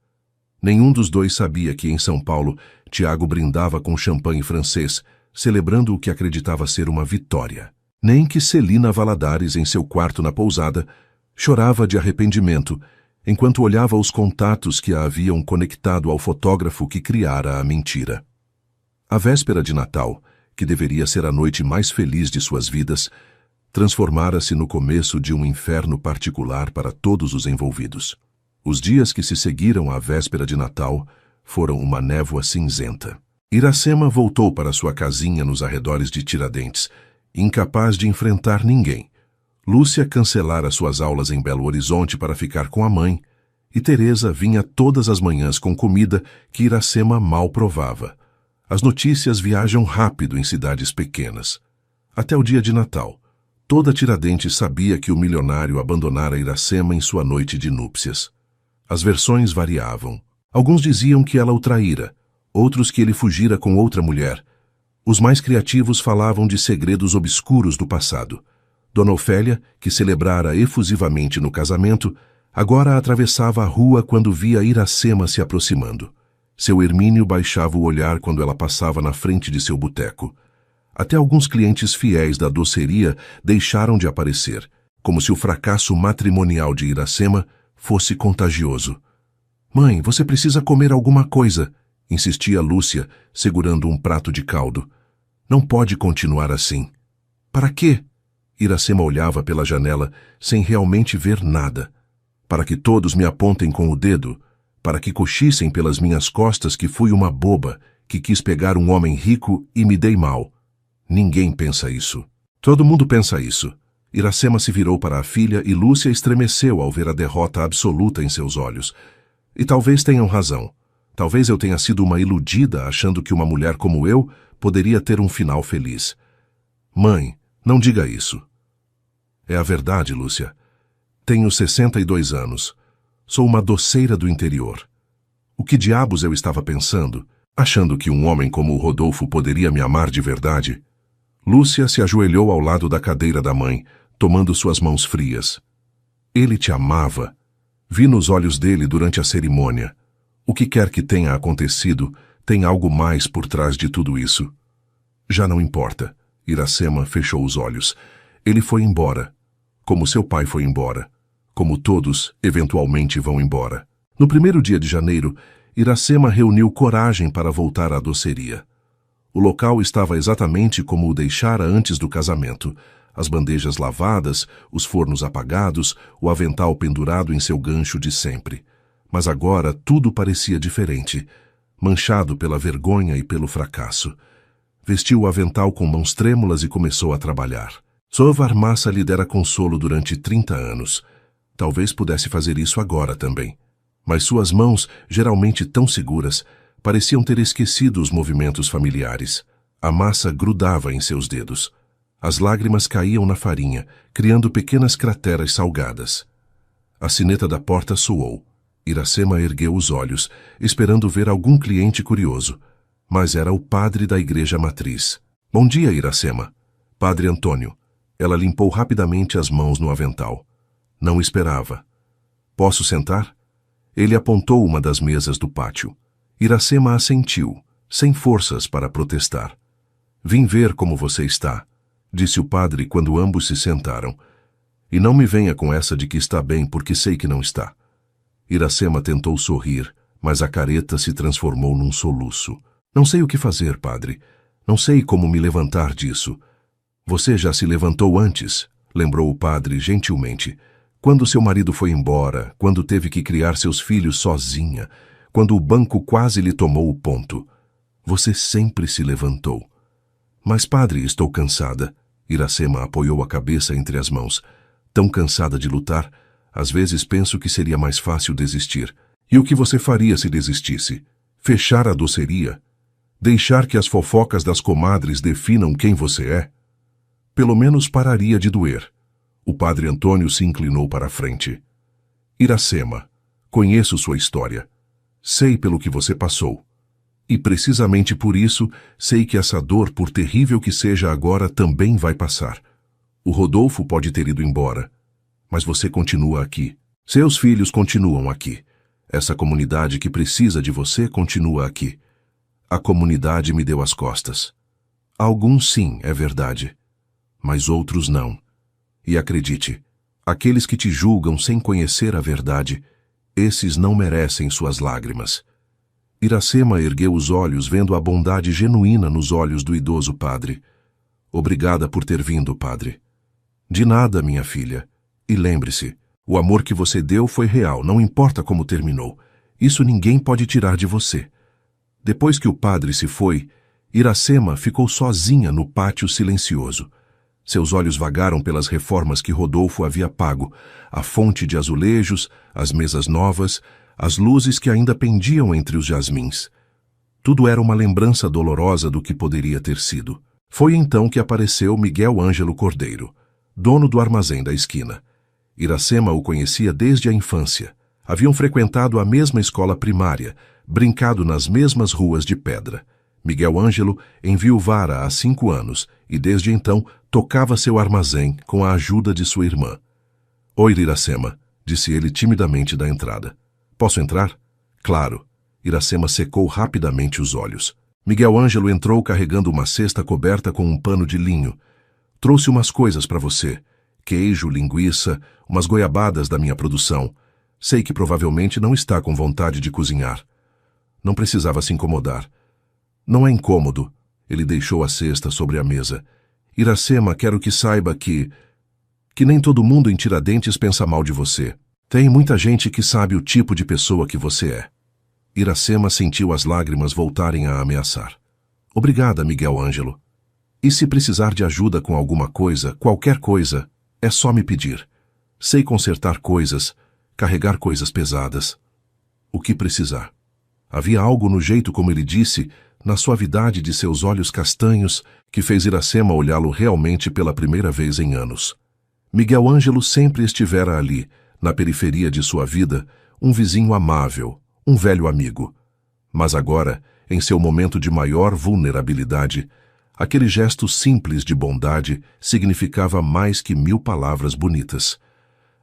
Nenhum dos dois sabia que em São Paulo Tiago brindava com champanhe francês, celebrando o que acreditava ser uma vitória. Nem que Celina Valadares, em seu quarto na pousada, chorava de arrependimento, enquanto olhava os contatos que a haviam conectado ao fotógrafo que criara a mentira. A véspera de Natal, que deveria ser a noite mais feliz de suas vidas, transformara-se no começo de um inferno particular para todos os envolvidos. Os dias que se seguiram à véspera de Natal foram uma névoa cinzenta. Iracema voltou para sua casinha nos arredores de Tiradentes, incapaz de enfrentar ninguém. Lúcia cancelara suas aulas em Belo Horizonte para ficar com a mãe, e Teresa vinha todas as manhãs com comida que Iracema mal provava. As notícias viajam rápido em cidades pequenas. Até o dia de Natal, toda Tiradentes sabia que o milionário abandonara Iracema em sua noite de núpcias. As versões variavam. Alguns diziam que ela o traíra, outros que ele fugira com outra mulher. Os mais criativos falavam de segredos obscuros do passado. Dona Ofélia, que celebrara efusivamente no casamento, agora atravessava a rua quando via Iracema se aproximando. Seu Hermínio baixava o olhar quando ela passava na frente de seu boteco. Até alguns clientes fiéis da doceria deixaram de aparecer, como se o fracasso matrimonial de Iracema fosse contagioso. "Mãe, você precisa comer alguma coisa", insistia Lúcia, segurando um prato de caldo. "Não pode continuar assim." "Para quê?" Iracema olhava pela janela, sem realmente ver nada. "Para que todos me apontem com o dedo, para que cochicem pelas minhas costas que fui uma boba, que quis pegar um homem rico e me dei mal. Ninguém pensa isso." "Todo mundo pensa isso." Iracema se virou para a filha e Lúcia estremeceu ao ver a derrota absoluta em seus olhos. "E talvez tenham razão. Talvez eu tenha sido uma iludida achando que uma mulher como eu poderia ter um final feliz." "Mãe, não diga isso." "É a verdade, Lúcia. Tenho 62 anos. Sou uma doceira do interior. O que diabos eu estava pensando, achando que um homem como o Rodolfo poderia me amar de verdade?" Lúcia se ajoelhou ao lado da cadeira da mãe, tomando suas mãos frias. "Ele te amava. Vi nos olhos dele durante a cerimônia. O que quer que tenha acontecido, tem algo mais por trás de tudo isso." "Já não importa." Iracema fechou os olhos. "Ele foi embora. Como seu pai foi embora. Como todos, eventualmente, vão embora." No primeiro dia de janeiro, Iracema reuniu coragem para voltar à doceria. O local estava exatamente como o deixara antes do casamento. As bandejas lavadas, os fornos apagados, o avental pendurado em seu gancho de sempre. Mas agora tudo parecia diferente, manchado pela vergonha e pelo fracasso. Vestiu o avental com mãos trêmulas e começou a trabalhar. Sovar Massa lhe dera consolo durante 30 anos. Talvez pudesse fazer isso agora também. Mas suas mãos, geralmente tão seguras, pareciam ter esquecido os movimentos familiares. A massa grudava em seus dedos. As lágrimas caíam na farinha, criando pequenas crateras salgadas. A sineta da porta soou. Iracema ergueu os olhos, esperando ver algum cliente curioso. Mas era o padre da igreja matriz. "Bom dia, Iracema." "Padre Antônio." Ela limpou rapidamente as mãos no avental. Não esperava. "Posso sentar?" Ele apontou uma das mesas do pátio. Iracema assentiu, sem forças para protestar. "Vim ver como você está", disse o padre quando ambos se sentaram. "E não me venha com essa de que está bem, porque sei que não está." Iracema tentou sorrir, mas a careta se transformou num soluço. "Não sei o que fazer, padre. Não sei como me levantar disso." "Você já se levantou antes", lembrou o padre gentilmente. "Quando seu marido foi embora, quando teve que criar seus filhos sozinha, quando o banco quase lhe tomou o ponto. Você sempre se levantou." "Mas, padre, estou cansada." Iracema apoiou a cabeça entre as mãos. "Tão cansada de lutar, às vezes penso que seria mais fácil desistir." "E o que você faria se desistisse? Fechar a doceria? Deixar que as fofocas das comadres definam quem você é?" "Pelo menos pararia de doer." O padre Antônio se inclinou para a frente. "Iracema, conheço sua história. Sei pelo que você passou. E precisamente por isso, sei que essa dor, por terrível que seja agora, também vai passar. O Rodolfo pode ter ido embora, mas você continua aqui. Seus filhos continuam aqui. Essa comunidade que precisa de você continua aqui. A comunidade me deu as costas. Alguns sim, é verdade, mas outros não. E acredite, aqueles que te julgam sem conhecer a verdade, esses não merecem suas lágrimas." Iracema ergueu os olhos, vendo a bondade genuína nos olhos do idoso padre. "Obrigada por ter vindo, padre." "De nada, minha filha. E lembre-se, O amor que você deu foi real, não importa como terminou. Isso ninguém pode tirar de você. Depois que o padre se foi, Iracema ficou sozinha no pátio silencioso. Seus olhos vagaram pelas reformas que Rodolfo havia pago, a fonte de azulejos, as mesas novas, as luzes que ainda pendiam entre os jasmins. Tudo era uma lembrança dolorosa do que poderia ter sido. Foi então que apareceu Miguel Ângelo Cordeiro, dono do armazém da esquina. Iracema o conhecia desde a infância. Haviam frequentado a mesma escola primária, brincado nas mesmas ruas de pedra. Miguel Ângelo enviuvara há 5 anos e desde então tocava seu armazém com a ajuda de sua irmã. "Oi, Iracema", disse ele timidamente da entrada. "Posso entrar?" "Claro." Iracema secou rapidamente os olhos. Miguel Ângelo entrou carregando uma cesta coberta com um pano de linho. "Trouxe umas coisas para você. Queijo, linguiça, umas goiabadas da minha produção. Sei que provavelmente não está com vontade de cozinhar." Não precisava se incomodar. "Não é incômodo." Ele deixou a cesta sobre a mesa. "Iracema, quero que saiba que nem todo mundo em Tiradentes pensa mal de você. Tem muita gente que sabe o tipo de pessoa que você é." Iracema sentiu as lágrimas voltarem a ameaçar. "Obrigada, Miguel Ângelo. E se precisar de ajuda com alguma coisa, qualquer coisa, é só me pedir. Sei consertar coisas, carregar coisas pesadas. O que precisar." Havia algo no jeito como ele disse, na suavidade de seus olhos castanhos, que fez Iracema olhá-lo realmente pela primeira vez em anos. Miguel Ângelo sempre estivera ali, na periferia de sua vida, um vizinho amável, um velho amigo. Mas agora, em seu momento de maior vulnerabilidade, aquele gesto simples de bondade significava mais que 1000 palavras bonitas.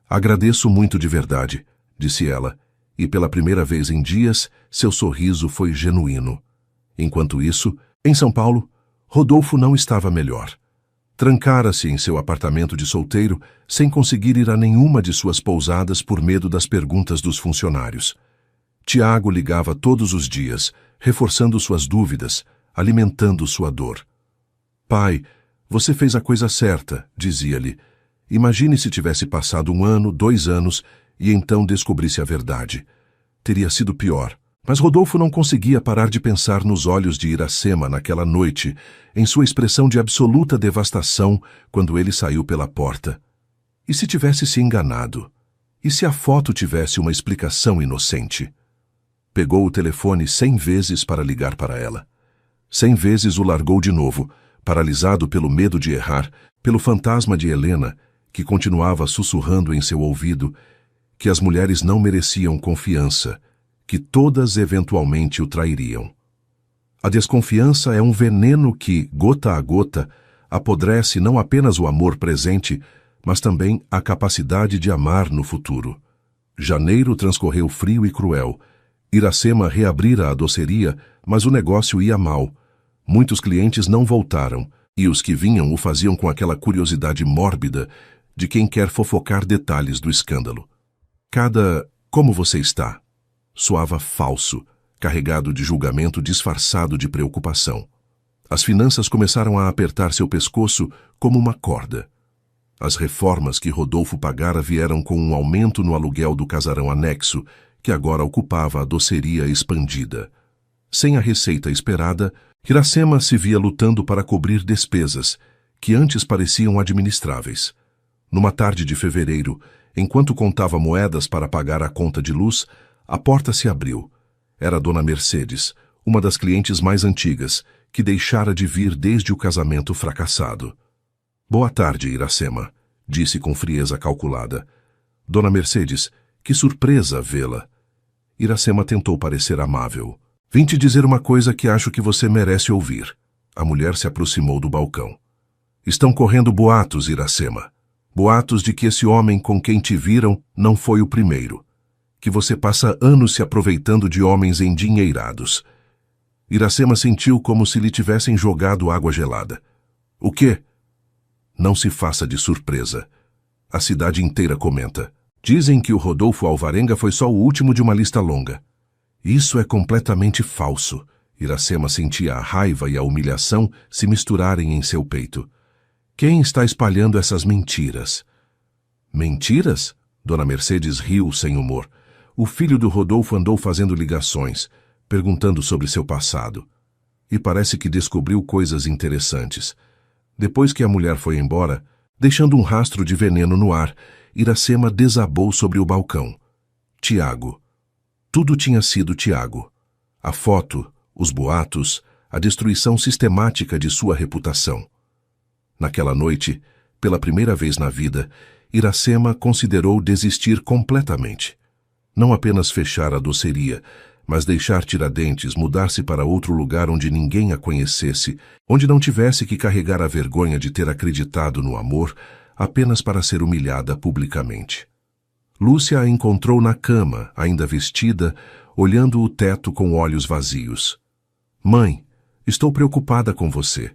"Agradeço muito de verdade", disse ela, e pela primeira vez em dias, seu sorriso foi genuíno. Enquanto isso, em São Paulo, Rodolfo não estava melhor. Trancara-se em seu apartamento de solteiro, sem conseguir ir a nenhuma de suas pousadas por medo das perguntas dos funcionários. Tiago ligava todos os dias, reforçando suas dúvidas, alimentando sua dor. "Pai, você fez a coisa certa", dizia-lhe. "Imagine se tivesse passado 1 ano, 2 anos, e então descobrisse a verdade. Teria sido pior." Mas Rodolfo não conseguia parar de pensar nos olhos de Iracema naquela noite, em sua expressão de absoluta devastação quando ele saiu pela porta. E se tivesse se enganado? E se a foto tivesse uma explicação inocente? Pegou o telefone 100 vezes para ligar para ela. 100 vezes o largou de novo, paralisado pelo medo de errar, pelo fantasma de Helena, que continuava sussurrando em seu ouvido que as mulheres não mereciam confiança, que todas eventualmente o trairiam. A desconfiança é um veneno que, gota a gota, apodrece não apenas o amor presente, mas também a capacidade de amar no futuro. Janeiro transcorreu frio e cruel. Iracema reabrira a doceria, mas o negócio ia mal. Muitos clientes não voltaram, e os que vinham o faziam com aquela curiosidade mórbida de quem quer fofocar detalhes do escândalo. Cada "como você está?" soava falso, carregado de julgamento disfarçado de preocupação. As finanças começaram a apertar seu pescoço como uma corda. As reformas que Rodolfo pagara vieram com um aumento no aluguel do casarão anexo, que agora ocupava a doceria expandida. Sem a receita esperada, Iracema se via lutando para cobrir despesas, que antes pareciam administráveis. Numa tarde de fevereiro, enquanto contava moedas para pagar a conta de luz, a porta se abriu. Era Dona Mercedes, uma das clientes mais antigas, que deixara de vir desde o casamento fracassado. "Boa tarde, Iracema", disse com frieza calculada. "Dona Mercedes, que surpresa vê-la." Iracema tentou parecer amável. "Vim te dizer uma coisa que acho que você merece ouvir." A mulher se aproximou do balcão. "Estão correndo boatos, Iracema. Boatos de que esse homem com quem te viram não foi o primeiro. Que você passa anos se aproveitando de homens endinheirados." Iracema sentiu como se lhe tivessem jogado água gelada. "O quê?" "Não se faça de surpresa. A cidade inteira comenta. Dizem que o Rodolfo Alvarenga foi só o último de uma lista longa." "Isso é completamente falso." Iracema sentia a raiva e a humilhação se misturarem em seu peito. "Quem está espalhando essas mentiras?" "Mentiras?" Dona Mercedes riu sem humor. O filho do Rodolfo andou fazendo ligações, perguntando sobre seu passado. E parece que descobriu coisas interessantes. Depois que a mulher foi embora, deixando um rastro de veneno no ar, Iracema desabou sobre o balcão. Tiago. Tudo tinha sido Tiago. A foto, os boatos, a destruição sistemática de sua reputação. Naquela noite, pela primeira vez na vida, Iracema considerou desistir completamente. Não apenas fechar a doceria, mas deixar Tiradentes, mudar-se para outro lugar onde ninguém a conhecesse, onde não tivesse que carregar a vergonha de ter acreditado no amor, apenas para ser humilhada publicamente. Lúcia a encontrou na cama, ainda vestida, olhando o teto com olhos vazios. Mãe, estou preocupada com você.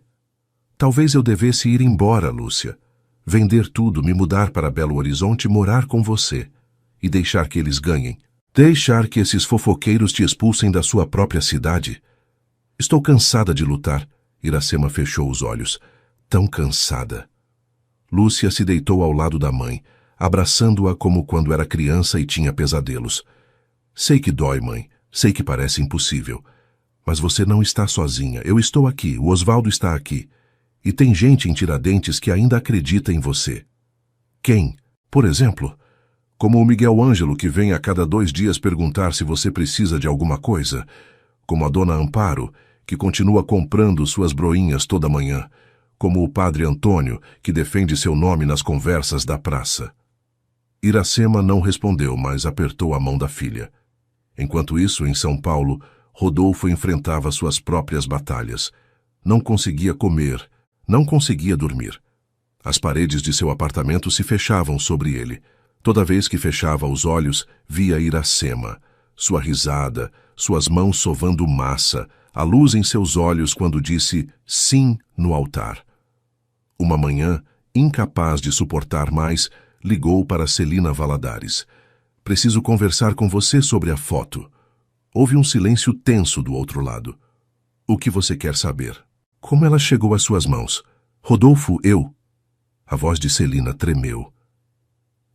Talvez eu devesse ir embora, Lúcia. Vender tudo, me mudar para Belo Horizonte e morar com você. E deixar que eles ganhem. Deixar que esses fofoqueiros te expulsem da sua própria cidade. Estou cansada de lutar. Iracema fechou os olhos. Tão cansada. Lúcia se deitou ao lado da mãe, abraçando-a como quando era criança e tinha pesadelos. Sei que dói, mãe. Sei que parece impossível. Mas você não está sozinha. Eu estou aqui. O Osvaldo está aqui. E tem gente em Tiradentes que ainda acredita em você. Quem? Por exemplo? Como o Miguel Ângelo, que vem a cada 2 dias perguntar se você precisa de alguma coisa. Como a dona Amparo, que continua comprando suas broinhas toda manhã. Como o padre Antônio, que defende seu nome nas conversas da praça. Iracema não respondeu, mas apertou a mão da filha. Enquanto isso, em São Paulo, Rodolfo enfrentava suas próprias batalhas. Não conseguia comer, não conseguia dormir. As paredes de seu apartamento se fechavam sobre ele. Toda vez que fechava os olhos, via Iracema, sua risada, suas mãos sovando massa, a luz em seus olhos quando disse sim no altar. Uma manhã, incapaz de suportar mais, ligou para Celina Valadares. Preciso conversar com você sobre a foto. Houve um silêncio tenso do outro lado. O que você quer saber? Como ela chegou às suas mãos? Rodolfo, eu... A voz de Celina tremeu.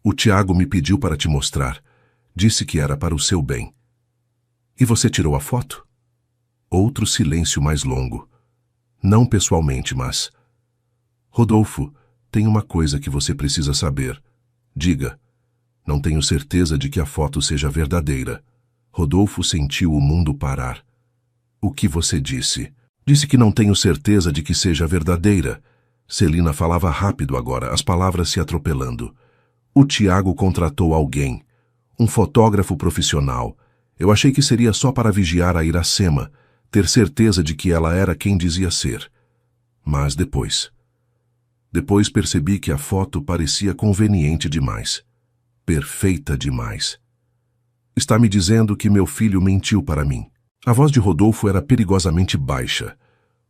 O Tiago me pediu para te mostrar. Disse que era para o seu bem. E você tirou a foto? Outro silêncio mais longo. Não pessoalmente, mas... Rodolfo, tem uma coisa que você precisa saber. Diga. Não tenho certeza de que a foto seja verdadeira. Rodolfo sentiu o mundo parar. O que você disse? Disse que não tenho certeza de que seja verdadeira. Celina falava rápido agora, as palavras se atropelando. O Tiago contratou alguém. Um fotógrafo profissional. Eu achei que seria só para vigiar a Iracema, ter certeza de que ela era quem dizia ser. Mas depois percebi que a foto parecia conveniente demais. Perfeita demais. Está me dizendo que meu filho mentiu para mim. A voz de Rodolfo era perigosamente baixa.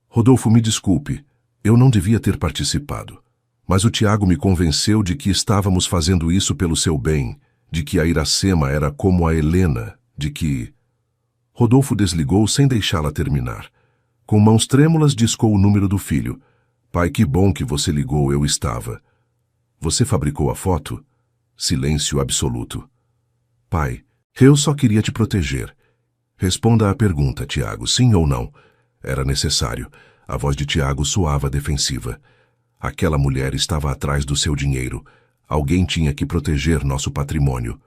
Rodolfo, me desculpe. Eu não devia ter participado. Mas o Tiago me convenceu de que estávamos fazendo isso pelo seu bem, de que a Iracema era como a Helena, de que... Rodolfo desligou sem deixá-la terminar. Com mãos trêmulas discou o número do filho. Pai, que bom que você ligou, eu estava. Você fabricou a foto? Silêncio absoluto. Pai, eu só queria te proteger. Responda à pergunta, Tiago, sim ou não. Era necessário. A voz de Tiago soava defensiva. Aquela mulher estava atrás do seu dinheiro. Alguém tinha que proteger nosso patrimônio.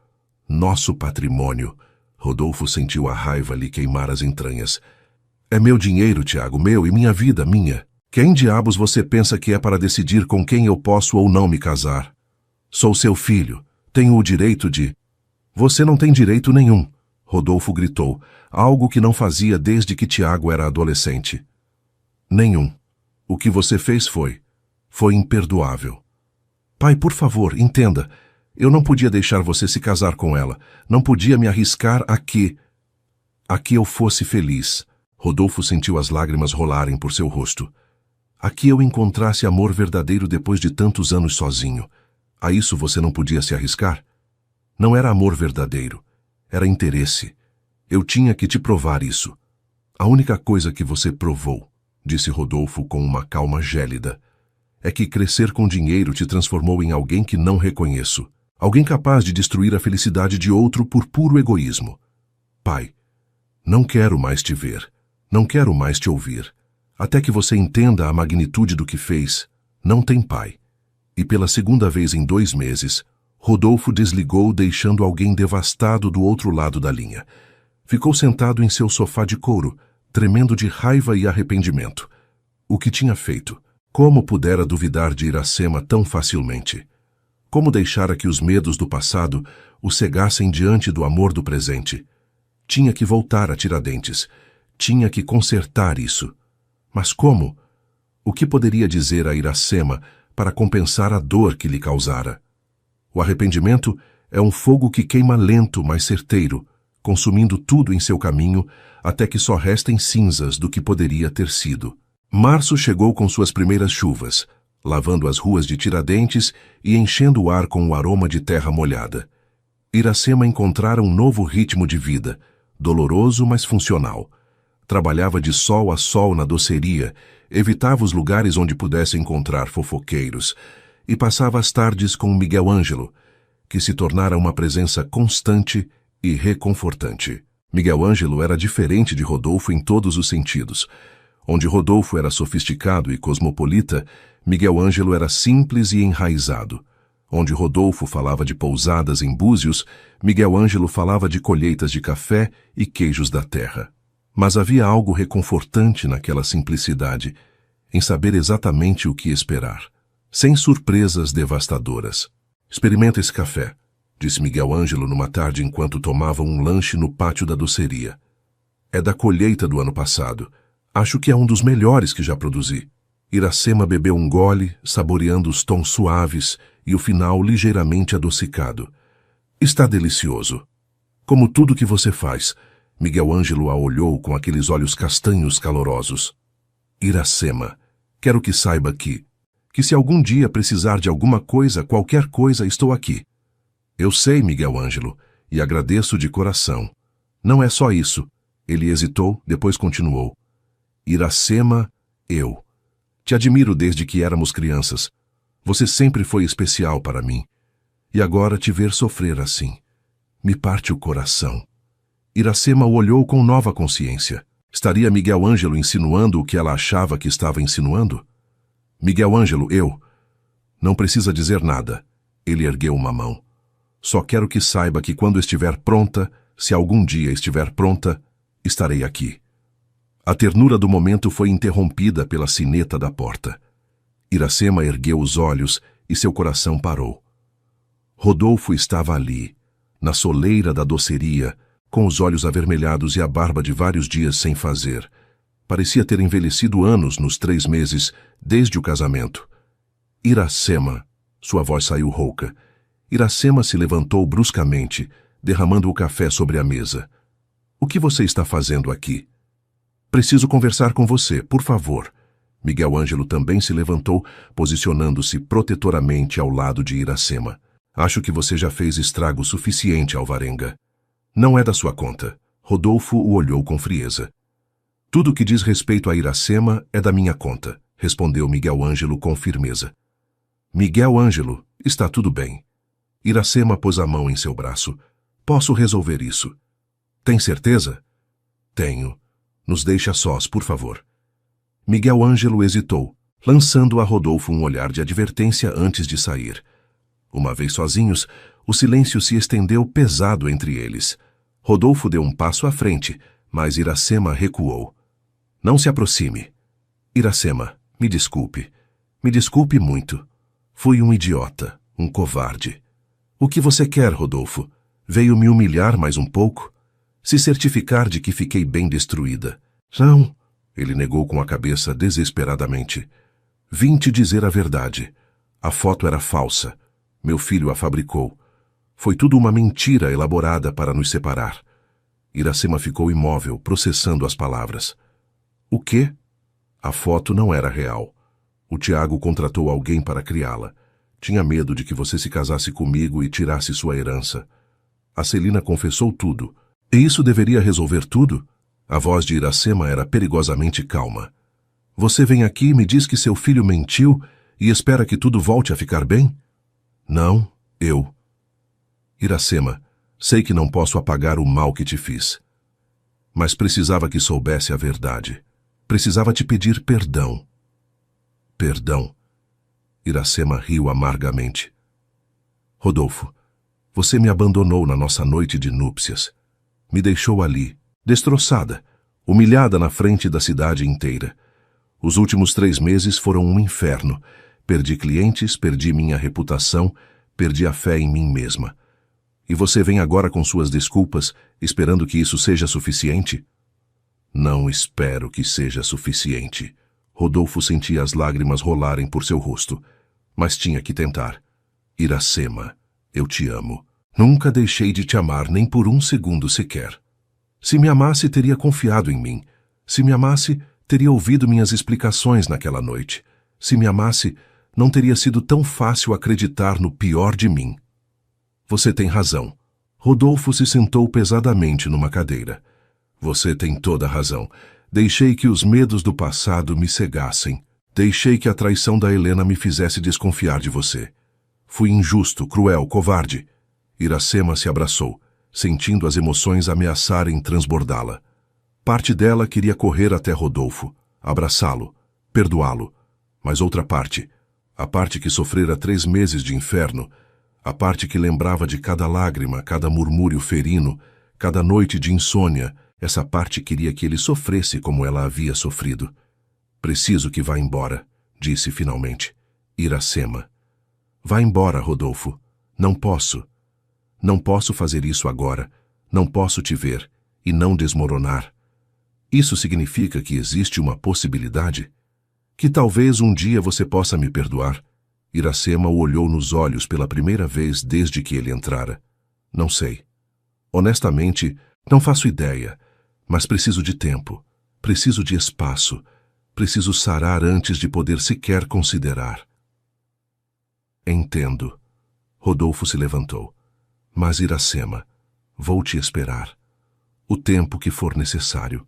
Nosso patrimônio. Rodolfo sentiu a raiva lhe queimar as entranhas. É meu dinheiro, Tiago, meu, e minha vida, minha. Quem diabos você pensa que é para decidir com quem eu posso ou não me casar? Sou seu filho. Tenho o direito de... Você não tem direito nenhum, Rodolfo gritou, algo que não fazia desde que Tiago era adolescente. Nenhum. O que você fez foi imperdoável. Pai, por favor, entenda. Eu não podia deixar você se casar com ela. Não podia me arriscar a que eu fosse feliz. Rodolfo sentiu as lágrimas rolarem por seu rosto. A que eu encontrasse amor verdadeiro depois de tantos anos sozinho. A isso você não podia se arriscar? Não era amor verdadeiro. Era interesse. Eu tinha que te provar isso. A única coisa que você provou, disse Rodolfo com uma calma gélida, é que crescer com dinheiro te transformou em alguém que não reconheço. Alguém capaz de destruir a felicidade de outro por puro egoísmo. Pai, não quero mais te ver. Não quero mais te ouvir. Até que você entenda a magnitude do que fez, não tem pai. E pela segunda vez em 2 meses, Rodolfo desligou, deixando alguém devastado do outro lado da linha. Ficou sentado em seu sofá de couro, tremendo de raiva e arrependimento. O que tinha feito? Como pudera duvidar de Iracema tão facilmente? Como deixara que os medos do passado o cegassem diante do amor do presente? Tinha que voltar a Tiradentes. Tinha que consertar isso. Mas como? O que poderia dizer a Iracema para compensar a dor que lhe causara? O arrependimento é um fogo que queima lento, mas certeiro, consumindo tudo em seu caminho, até que só restem cinzas do que poderia ter sido. Março chegou com suas primeiras chuvas, lavando as ruas de Tiradentes e enchendo o ar com o aroma de terra molhada. Iracema encontrara um novo ritmo de vida, doloroso, mas funcional. Trabalhava de sol a sol na doceria, evitava os lugares onde pudesse encontrar fofoqueiros, e passava as tardes com Miguel Ângelo, que se tornara uma presença constante e reconfortante. Miguel Ângelo era diferente de Rodolfo em todos os sentidos. Onde Rodolfo era sofisticado e cosmopolita, Miguel Ângelo era simples e enraizado. Onde Rodolfo falava de pousadas em Búzios, Miguel Ângelo falava de colheitas de café e queijos da terra. Mas havia algo reconfortante naquela simplicidade, em saber exatamente o que esperar, sem surpresas devastadoras. Experimenta esse café, disse Miguel Ângelo numa tarde enquanto tomavam um lanche no pátio da doceria. É da colheita do ano passado. Acho que é um dos melhores que já produzi. Iracema bebeu um gole, saboreando os tons suaves e o final ligeiramente adocicado. Está delicioso. Como tudo que você faz. Miguel Ângelo a olhou com aqueles olhos castanhos calorosos. Iracema, quero que saiba que se algum dia precisar de alguma coisa, qualquer coisa, estou aqui. Eu sei, Miguel Ângelo, e agradeço de coração. Não é só isso. Ele hesitou, depois continuou. Iracema, eu. Te admiro desde que éramos crianças. Você sempre foi especial para mim. E agora te ver sofrer assim. Me parte o coração. Iracema o olhou com nova consciência. Estaria Miguel Ângelo insinuando o que ela achava que estava insinuando? Miguel Ângelo, eu. Não precisa dizer nada. Ele ergueu uma mão. Só quero que saiba que quando estiver pronta, se algum dia estiver pronta, estarei aqui. A ternura do momento foi interrompida pela sineta da porta. Iracema ergueu os olhos e seu coração parou. Rodolfo estava ali, na soleira da doceria, com os olhos avermelhados e a barba de vários dias sem fazer. Parecia ter envelhecido anos nos 3 meses, desde o casamento. Iracema, sua voz saiu rouca. Iracema se levantou bruscamente, derramando o café sobre a mesa. O que você está fazendo aqui? Preciso conversar com você, por favor. Miguel Ângelo também se levantou, posicionando-se protetoramente ao lado de Iracema. Acho que você já fez estrago suficiente, Alvarenga. Não é da sua conta. Rodolfo o olhou com frieza. Tudo que diz respeito a Iracema é da minha conta, respondeu Miguel Ângelo com firmeza. Miguel Ângelo, está tudo bem. Iracema pôs a mão em seu braço. Posso resolver isso. Tem certeza? Tenho. Nos deixe a sós, por favor. Miguel Ângelo hesitou, lançando a Rodolfo um olhar de advertência antes de sair. Uma vez sozinhos, o silêncio se estendeu pesado entre eles. Rodolfo deu um passo à frente, mas Iracema recuou. Não se aproxime. Iracema, me desculpe. Me desculpe muito. Fui um idiota, um covarde. O que você quer, Rodolfo? Veio me humilhar mais um pouco? Se certificar de que fiquei bem destruída. Não, ele negou com a cabeça desesperadamente. Vim te dizer a verdade. A foto era falsa. Meu filho a fabricou. Foi tudo uma mentira elaborada para nos separar. Iracema ficou imóvel, processando as palavras. O quê? A foto não era real. O Tiago contratou alguém para criá-la. Tinha medo de que você se casasse comigo e tirasse sua herança. A Celina confessou tudo. E isso deveria resolver tudo? A voz de Iracema era perigosamente calma. Você vem aqui e me diz que seu filho mentiu e espera que tudo volte a ficar bem? Não, eu. Iracema, sei que não posso apagar o mal que te fiz. Mas precisava que soubesse a verdade. Precisava te pedir perdão. Perdão. Iracema riu amargamente. Rodolfo, você me abandonou na nossa noite de núpcias. Me deixou ali, destroçada, humilhada na frente da cidade inteira. Os últimos 3 meses foram um inferno. Perdi clientes, perdi minha reputação, perdi a fé em mim mesma. E você vem agora com suas desculpas, esperando que isso seja suficiente? Não espero que seja suficiente. Rodolfo sentia as lágrimas rolarem por seu rosto, mas tinha que tentar. Iracema, eu te amo. Nunca deixei de te amar nem por um segundo sequer. Se me amasse, teria confiado em mim. Se me amasse, teria ouvido minhas explicações naquela noite. Se me amasse, não teria sido tão fácil acreditar no pior de mim. Você tem razão. Rodolfo se sentou pesadamente numa cadeira. Você tem toda a razão. Deixei que os medos do passado me cegassem. Deixei que a traição da Helena me fizesse desconfiar de você. Fui injusto, cruel, covarde. Iracema se abraçou, sentindo as emoções ameaçarem transbordá-la. Parte dela queria correr até Rodolfo, abraçá-lo, perdoá-lo. Mas outra parte, a parte que sofrera 3 meses de inferno, a parte que lembrava de cada lágrima, cada murmúrio ferino, cada noite de insônia, essa parte queria que ele sofresse como ela havia sofrido. Preciso que vá embora, disse finalmente. Iracema. Vá embora, Rodolfo. Não posso. Não posso fazer isso agora. Não posso te ver e não desmoronar. Isso significa que existe uma possibilidade? Que talvez um dia você possa me perdoar? Iracema o olhou nos olhos pela primeira vez desde que ele entrara. Não sei. Honestamente, não faço ideia, mas preciso de tempo, preciso de espaço, preciso sarar antes de poder sequer considerar. Entendo. Rodolfo se levantou. Mas, Iracema, vou te esperar. O tempo que for necessário,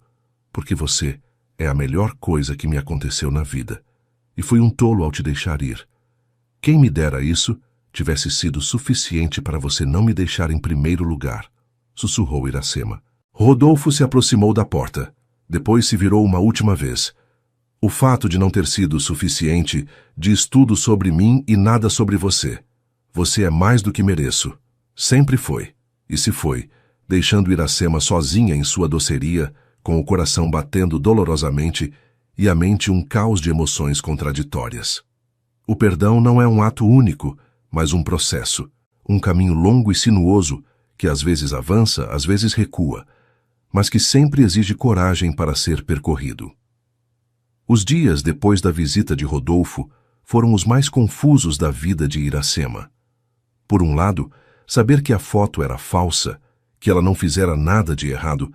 porque você é a melhor coisa que me aconteceu na vida, e fui um tolo ao te deixar ir. Quem me dera isso tivesse sido suficiente para você não me deixar em primeiro lugar, sussurrou Iracema. Rodolfo se aproximou da porta. Depois se virou uma última vez. O fato de não ter sido suficiente diz tudo sobre mim e nada sobre você. Você é mais do que mereço. Sempre foi. E se foi, deixando Iracema sozinha em sua doceria, com o coração batendo dolorosamente e a mente um caos de emoções contraditórias. O perdão não é um ato único, mas um processo, um caminho longo e sinuoso, que às vezes avança, às vezes recua, mas que sempre exige coragem para ser percorrido. Os dias depois da visita de Rodolfo foram os mais confusos da vida de Iracema. Por um lado, saber que a foto era falsa, que ela não fizera nada de errado,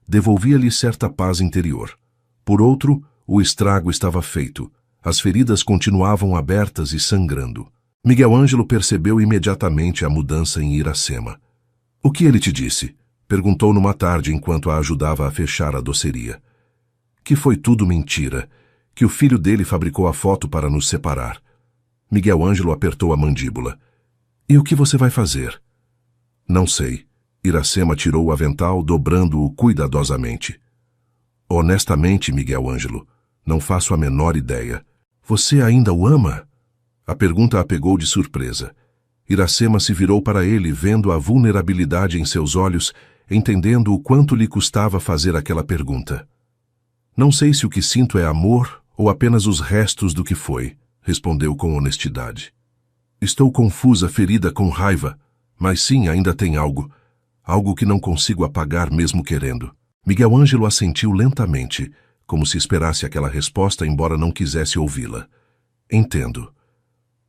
devolvia-lhe certa paz interior. Por outro, o estrago estava feito. As feridas continuavam abertas e sangrando. Miguel Ângelo percebeu imediatamente a mudança em Iracema. O que ele te disse? Perguntou numa tarde enquanto a ajudava a fechar a doceria. Que foi tudo mentira, que o filho dele fabricou a foto para nos separar. Miguel Ângelo apertou a mandíbula. E o que você vai fazer? Não sei. Iracema tirou o avental, dobrando-o cuidadosamente. Honestamente, Miguel Ângelo, não faço a menor ideia. Você ainda o ama? A pergunta a pegou de surpresa. Iracema se virou para ele, vendo a vulnerabilidade em seus olhos, entendendo o quanto lhe custava fazer aquela pergunta. Não sei se o que sinto é amor ou apenas os restos do que foi, respondeu com honestidade. Estou confusa, ferida, com raiva, mas sim, ainda tem algo. Algo que não consigo apagar mesmo querendo. Miguel Ângelo assentiu lentamente, como se esperasse aquela resposta, embora não quisesse ouvi-la. Entendo.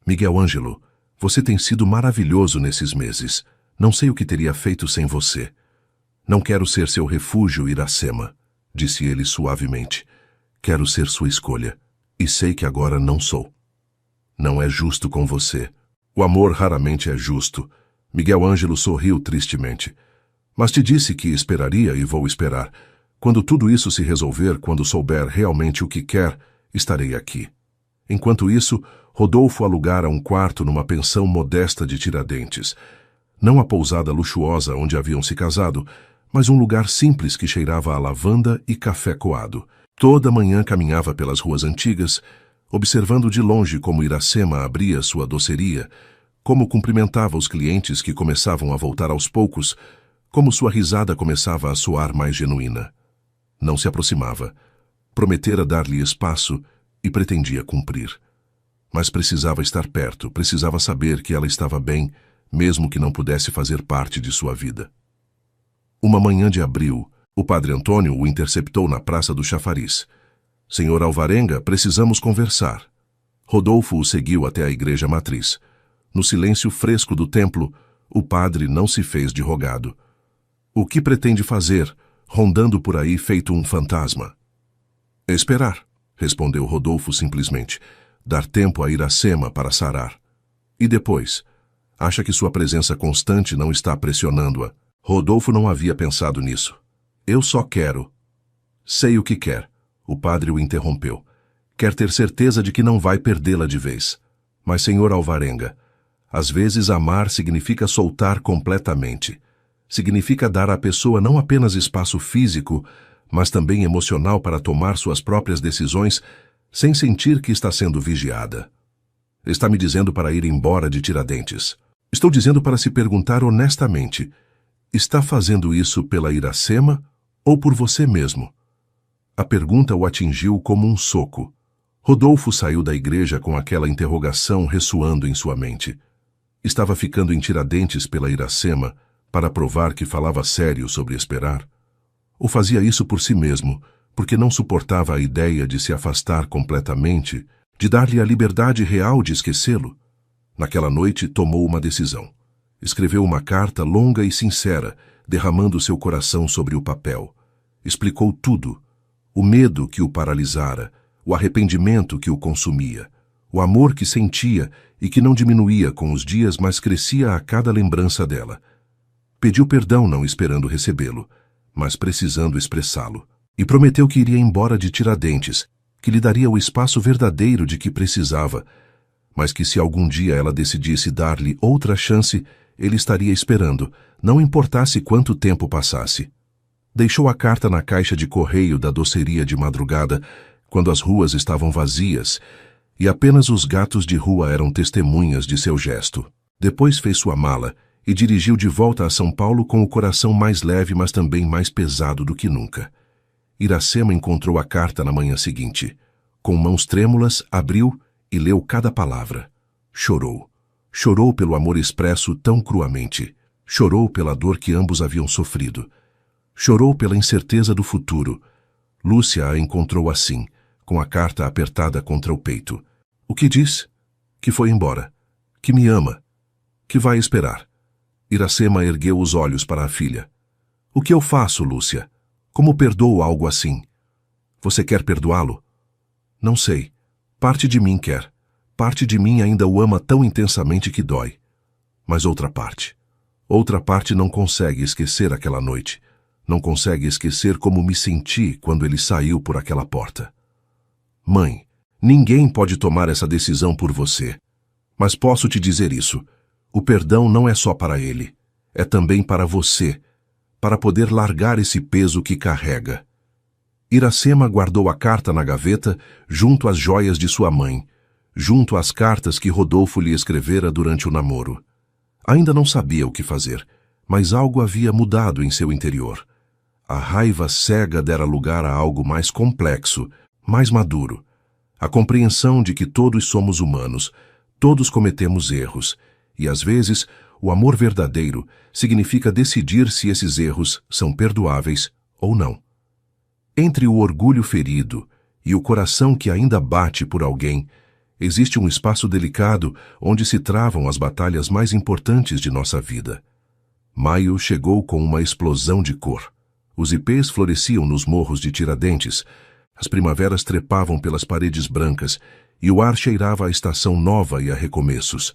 Miguel Ângelo, você tem sido maravilhoso nesses meses. Não sei o que teria feito sem você. Não quero ser seu refúgio, Iracema, disse ele suavemente. Quero ser sua escolha, e sei que agora não sou. Não é justo com você. O amor raramente é justo. Miguel Ângelo sorriu tristemente. Mas te disse que esperaria e vou esperar. Quando tudo isso se resolver, quando souber realmente o que quer, estarei aqui. Enquanto isso, Rodolfo alugara um quarto numa pensão modesta de Tiradentes. Não a pousada luxuosa onde haviam se casado, mas um lugar simples que cheirava a lavanda e café coado. Toda manhã caminhava pelas ruas antigas, observando de longe como Iracema abria sua doceria, como cumprimentava os clientes que começavam a voltar aos poucos, como sua risada começava a soar mais genuína. Não se aproximava. Prometera dar-lhe espaço e pretendia cumprir. Mas precisava estar perto, precisava saber que ela estava bem, mesmo que não pudesse fazer parte de sua vida. Uma manhã de abril, o padre Antônio o interceptou na Praça do Chafariz. Senhor Alvarenga, precisamos conversar. Rodolfo o seguiu até a igreja matriz. No silêncio fresco do templo, o padre não se fez de rogado. O que pretende fazer, rondando por aí feito um fantasma? Esperar, respondeu Rodolfo simplesmente. Dar tempo a Iracema para sarar. E depois? Acha que sua presença constante não está pressionando-a? Rodolfo não havia pensado nisso. Eu só quero. Sei o que quer. O padre o interrompeu. Quer ter certeza de que não vai perdê-la de vez. Mas, senhor Alvarenga, às vezes amar significa soltar completamente. Significa dar à pessoa não apenas espaço físico, mas também emocional para tomar suas próprias decisões sem sentir que está sendo vigiada. Está me dizendo para ir embora de Tiradentes. Estou dizendo para se perguntar honestamente, está fazendo isso pela Iracema ou por você mesmo? A pergunta o atingiu como um soco. Rodolfo saiu da igreja com aquela interrogação ressoando em sua mente. Estava ficando em Tiradentes pela Iracema para provar que falava sério sobre esperar? Ou fazia isso por si mesmo, porque não suportava a ideia de se afastar completamente, de dar-lhe a liberdade real de esquecê-lo? Naquela noite tomou uma decisão. Escreveu uma carta longa e sincera, derramando seu coração sobre o papel. Explicou tudo. O medo que o paralisara, o arrependimento que o consumia, o amor que sentia e que não diminuía com os dias, mas crescia a cada lembrança dela. Pediu perdão não esperando recebê-lo, mas precisando expressá-lo. E prometeu que iria embora de Tiradentes, que lhe daria o espaço verdadeiro de que precisava, mas que se algum dia ela decidisse dar-lhe outra chance, ele estaria esperando, não importasse quanto tempo passasse. Deixou a carta na caixa de correio da doceria de madrugada, quando as ruas estavam vazias, e apenas os gatos de rua eram testemunhas de seu gesto. Depois fez sua mala e dirigiu de volta a São Paulo com o coração mais leve, mas também mais pesado do que nunca. Iracema encontrou a carta na manhã seguinte. Com mãos trêmulas, abriu e leu cada palavra. Chorou. Chorou pelo amor expresso tão cruamente. Chorou pela dor que ambos haviam sofrido. Chorou pela incerteza do futuro. Lúcia a encontrou assim, com a carta apertada contra o peito. O que diz? Que foi embora. Que me ama. Que vai esperar. Iracema ergueu os olhos para a filha. O que eu faço, Lúcia? Como perdoo algo assim? Você quer perdoá-lo? Não sei. Parte de mim quer. Parte de mim ainda o ama tão intensamente que dói. Mas outra parte não consegue esquecer aquela noite. Não consegue esquecer como me senti quando ele saiu por aquela porta. Mãe, ninguém pode tomar essa decisão por você. Mas posso te dizer isso. O perdão não é só para ele. É também para você, para poder largar esse peso que carrega. Iracema guardou a carta na gaveta, junto às joias de sua mãe, junto às cartas que Rodolfo lhe escrevera durante o namoro. Ainda não sabia o que fazer, mas algo havia mudado em seu interior. A raiva cega dera lugar a algo mais complexo, mais maduro. A compreensão de que todos somos humanos, todos cometemos erros, e às vezes o amor verdadeiro significa decidir se esses erros são perdoáveis ou não. Entre o orgulho ferido e o coração que ainda bate por alguém, existe um espaço delicado onde se travam as batalhas mais importantes de nossa vida. Maio chegou com uma explosão de cor. Os ipês floresciam nos morros de Tiradentes, as primaveras trepavam pelas paredes brancas e o ar cheirava a estação nova e a recomeços.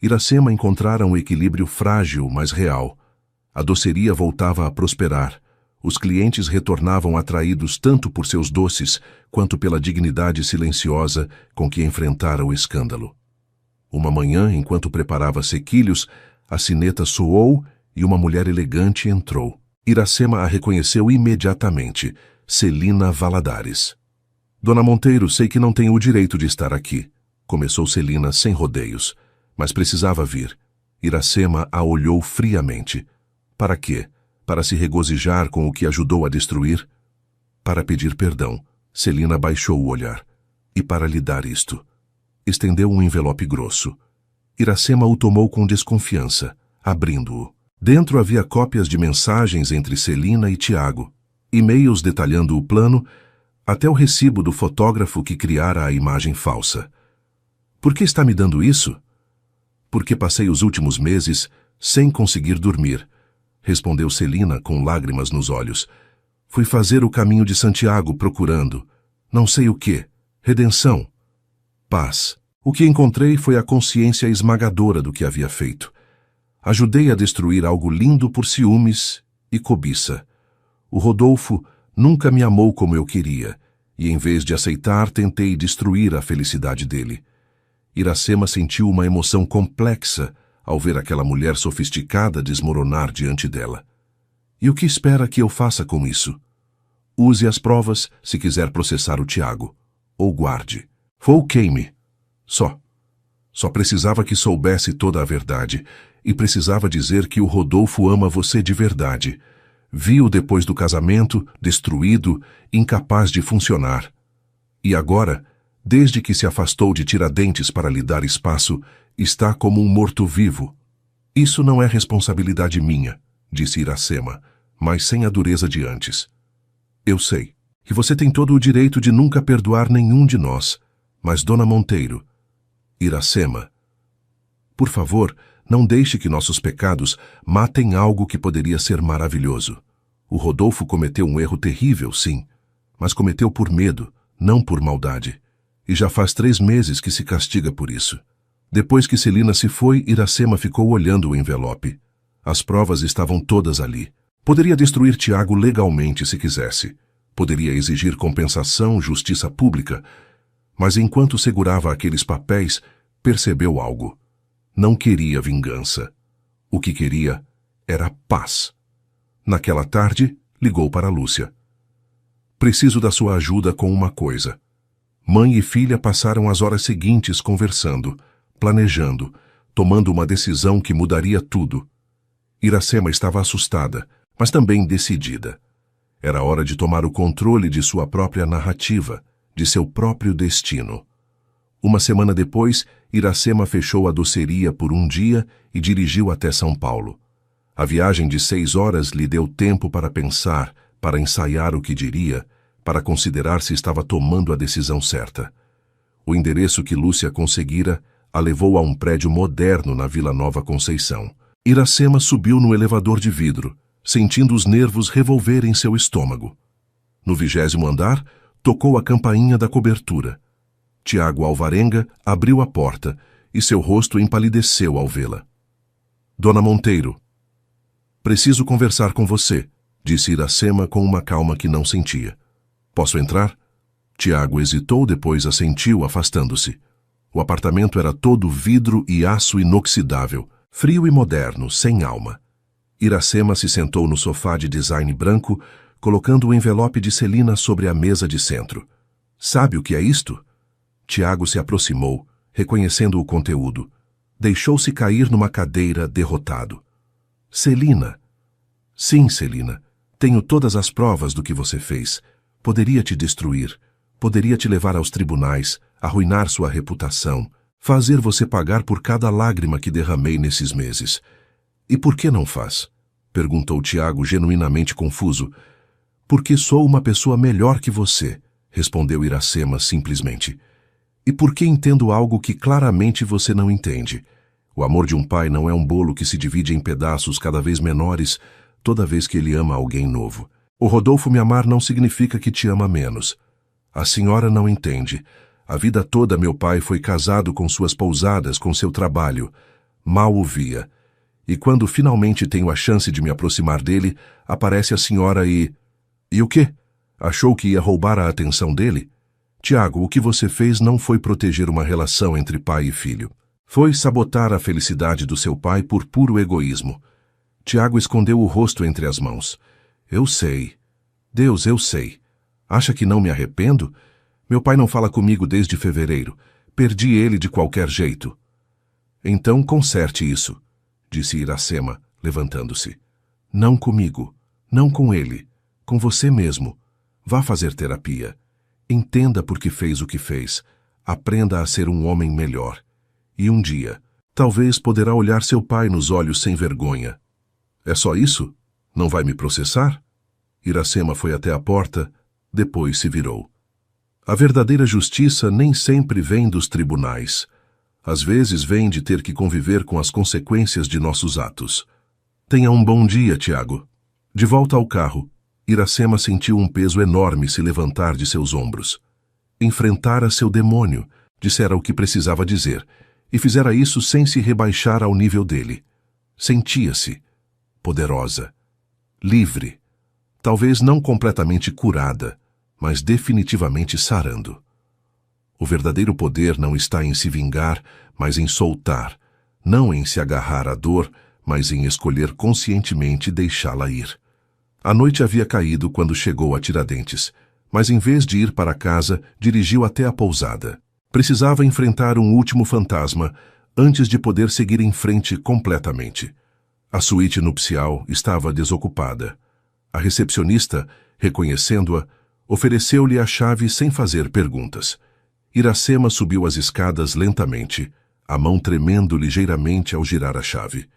Iracema encontrara um equilíbrio frágil, mas real. A doceria voltava a prosperar. Os clientes retornavam atraídos tanto por seus doces quanto pela dignidade silenciosa com que enfrentara o escândalo. Uma manhã, enquanto preparava sequilhos, A sineta soou e uma mulher elegante entrou. Iracema a reconheceu imediatamente. Celina Valadares. Dona Monteiro, sei que não tenho o direito de estar aqui. Começou Celina sem rodeios, mas precisava vir. Iracema a olhou friamente. Para quê? Para se regozijar com o que ajudou a destruir? Para pedir perdão. Celina baixou o olhar. E para lhe dar isto. Estendeu um envelope grosso. Iracema o tomou com desconfiança, abrindo-o. Dentro havia cópias de mensagens entre Celina e Tiago, e-mails detalhando o plano, até o recibo do fotógrafo que criara a imagem falsa. Por que está me dando isso? Porque passei os últimos meses sem conseguir dormir, respondeu Celina com lágrimas nos olhos. Fui fazer o caminho de Santiago procurando, não sei o quê, redenção, paz. O que encontrei foi a consciência esmagadora do que havia feito. Ajudei a destruir algo lindo por ciúmes e cobiça. O Rodolfo nunca me amou como eu queria, e em vez de aceitar, tentei destruir a felicidade dele. Iracema sentiu uma emoção complexa ao ver aquela mulher sofisticada desmoronar diante dela. E o que espera que eu faça com isso? Use as provas se quiser processar o Tiago, ou guarde. Queime. Só precisava que soubesse toda a verdade, e precisava dizer que o Rodolfo ama você de verdade. Viu depois do casamento, destruído, incapaz de funcionar. E agora, desde que se afastou de Tiradentes para lhe dar espaço, está como um morto-vivo. Isso não é responsabilidade minha, disse Iracema, mas sem a dureza de antes. Eu sei, que você tem todo o direito de nunca perdoar nenhum de nós, mas Dona Monteiro, Iracema, por favor, não deixe que nossos pecados matem algo que poderia ser maravilhoso. O Rodolfo cometeu um erro terrível, sim, mas cometeu por medo, não por maldade. E já faz 3 meses que se castiga por isso. Depois que Celina se foi, Iracema ficou olhando o envelope. As provas estavam todas ali. Poderia destruir Tiago legalmente se quisesse. Poderia exigir compensação, justiça pública. Mas enquanto segurava aqueles papéis, percebeu algo. Não queria vingança. O que queria era paz. Naquela tarde, ligou para Lúcia. Preciso da sua ajuda com uma coisa. Mãe e filha passaram as horas seguintes conversando, planejando, tomando uma decisão que mudaria tudo. Iracema estava assustada, mas também decidida. Era hora de tomar o controle de sua própria narrativa, de seu próprio destino. Uma semana depois, Iracema fechou a doceria por um dia e dirigiu até São Paulo. A viagem de 6 horas lhe deu tempo para pensar, para ensaiar o que diria, para considerar se estava tomando a decisão certa. O endereço que Lúcia conseguira a levou a um prédio moderno na Vila Nova Conceição. Iracema subiu no elevador de vidro, sentindo os nervos revolver em seu estômago. No 20º andar, tocou a campainha da cobertura. Tiago Alvarenga abriu a porta e seu rosto empalideceu ao vê-la. Dona Monteiro. Preciso conversar com você, disse Iracema com uma calma que não sentia. Posso entrar? Tiago hesitou, depois assentiu, afastando-se. O apartamento era todo vidro e aço inoxidável, frio e moderno, sem alma. Iracema se sentou no sofá de design branco, colocando o envelope de Celina sobre a mesa de centro. Sabe o que é isto? Tiago se aproximou, reconhecendo o conteúdo. Deixou-se cair numa cadeira, derrotado. Celina. Sim, Celina. Tenho todas as provas do que você fez. Poderia te destruir. Poderia te levar aos tribunais, arruinar sua reputação, fazer você pagar por cada lágrima que derramei nesses meses. E por que não faz? Perguntou Tiago, genuinamente confuso. Porque sou uma pessoa melhor que você, respondeu Iracema simplesmente. E porque entendo algo que claramente você não entende. O amor de um pai não é um bolo que se divide em pedaços cada vez menores toda vez que ele ama alguém novo. O Rodolfo me amar não significa que te ama menos. A senhora não entende. A vida toda meu pai foi casado com suas pousadas, com seu trabalho. Mal o via. E quando finalmente tenho a chance de me aproximar dele, aparece a senhora e... E o quê? Achou que ia roubar a atenção dele? Tiago, o que você fez não foi proteger uma relação entre pai e filho. Foi sabotar a felicidade do seu pai por puro egoísmo. Tiago escondeu o rosto entre as mãos. Eu sei. Deus, eu sei. Acha que não me arrependo? Meu pai não fala comigo desde fevereiro. Perdi ele de qualquer jeito. Então conserte isso, disse Iracema, levantando-se. Não comigo, não com ele, com você mesmo. Vá fazer terapia. Entenda por que fez o que fez. Aprenda a ser um homem melhor. E um dia, talvez poderá olhar seu pai nos olhos sem vergonha. É só isso? Não vai me processar? Iracema foi até a porta, depois se virou. A verdadeira justiça nem sempre vem dos tribunais. Às vezes vem de ter que conviver com as consequências de nossos atos. Tenha um bom dia, Tiago. De volta ao carro, Iracema sentiu um peso enorme se levantar de seus ombros. Enfrentara seu demônio, dissera o que precisava dizer, e fizera isso sem se rebaixar ao nível dele. Sentia-se poderosa, livre, talvez não completamente curada, mas definitivamente sarando. O verdadeiro poder não está em se vingar, mas em soltar, não em se agarrar à dor, mas em escolher conscientemente deixá-la ir. A noite havia caído quando chegou a Tiradentes, mas em vez de ir para casa, dirigiu até a pousada. Precisava enfrentar um último fantasma antes de poder seguir em frente completamente. A suíte nupcial estava desocupada. A recepcionista, reconhecendo-a, ofereceu-lhe a chave sem fazer perguntas. Iracema subiu as escadas lentamente, a mão tremendo ligeiramente ao girar a chave.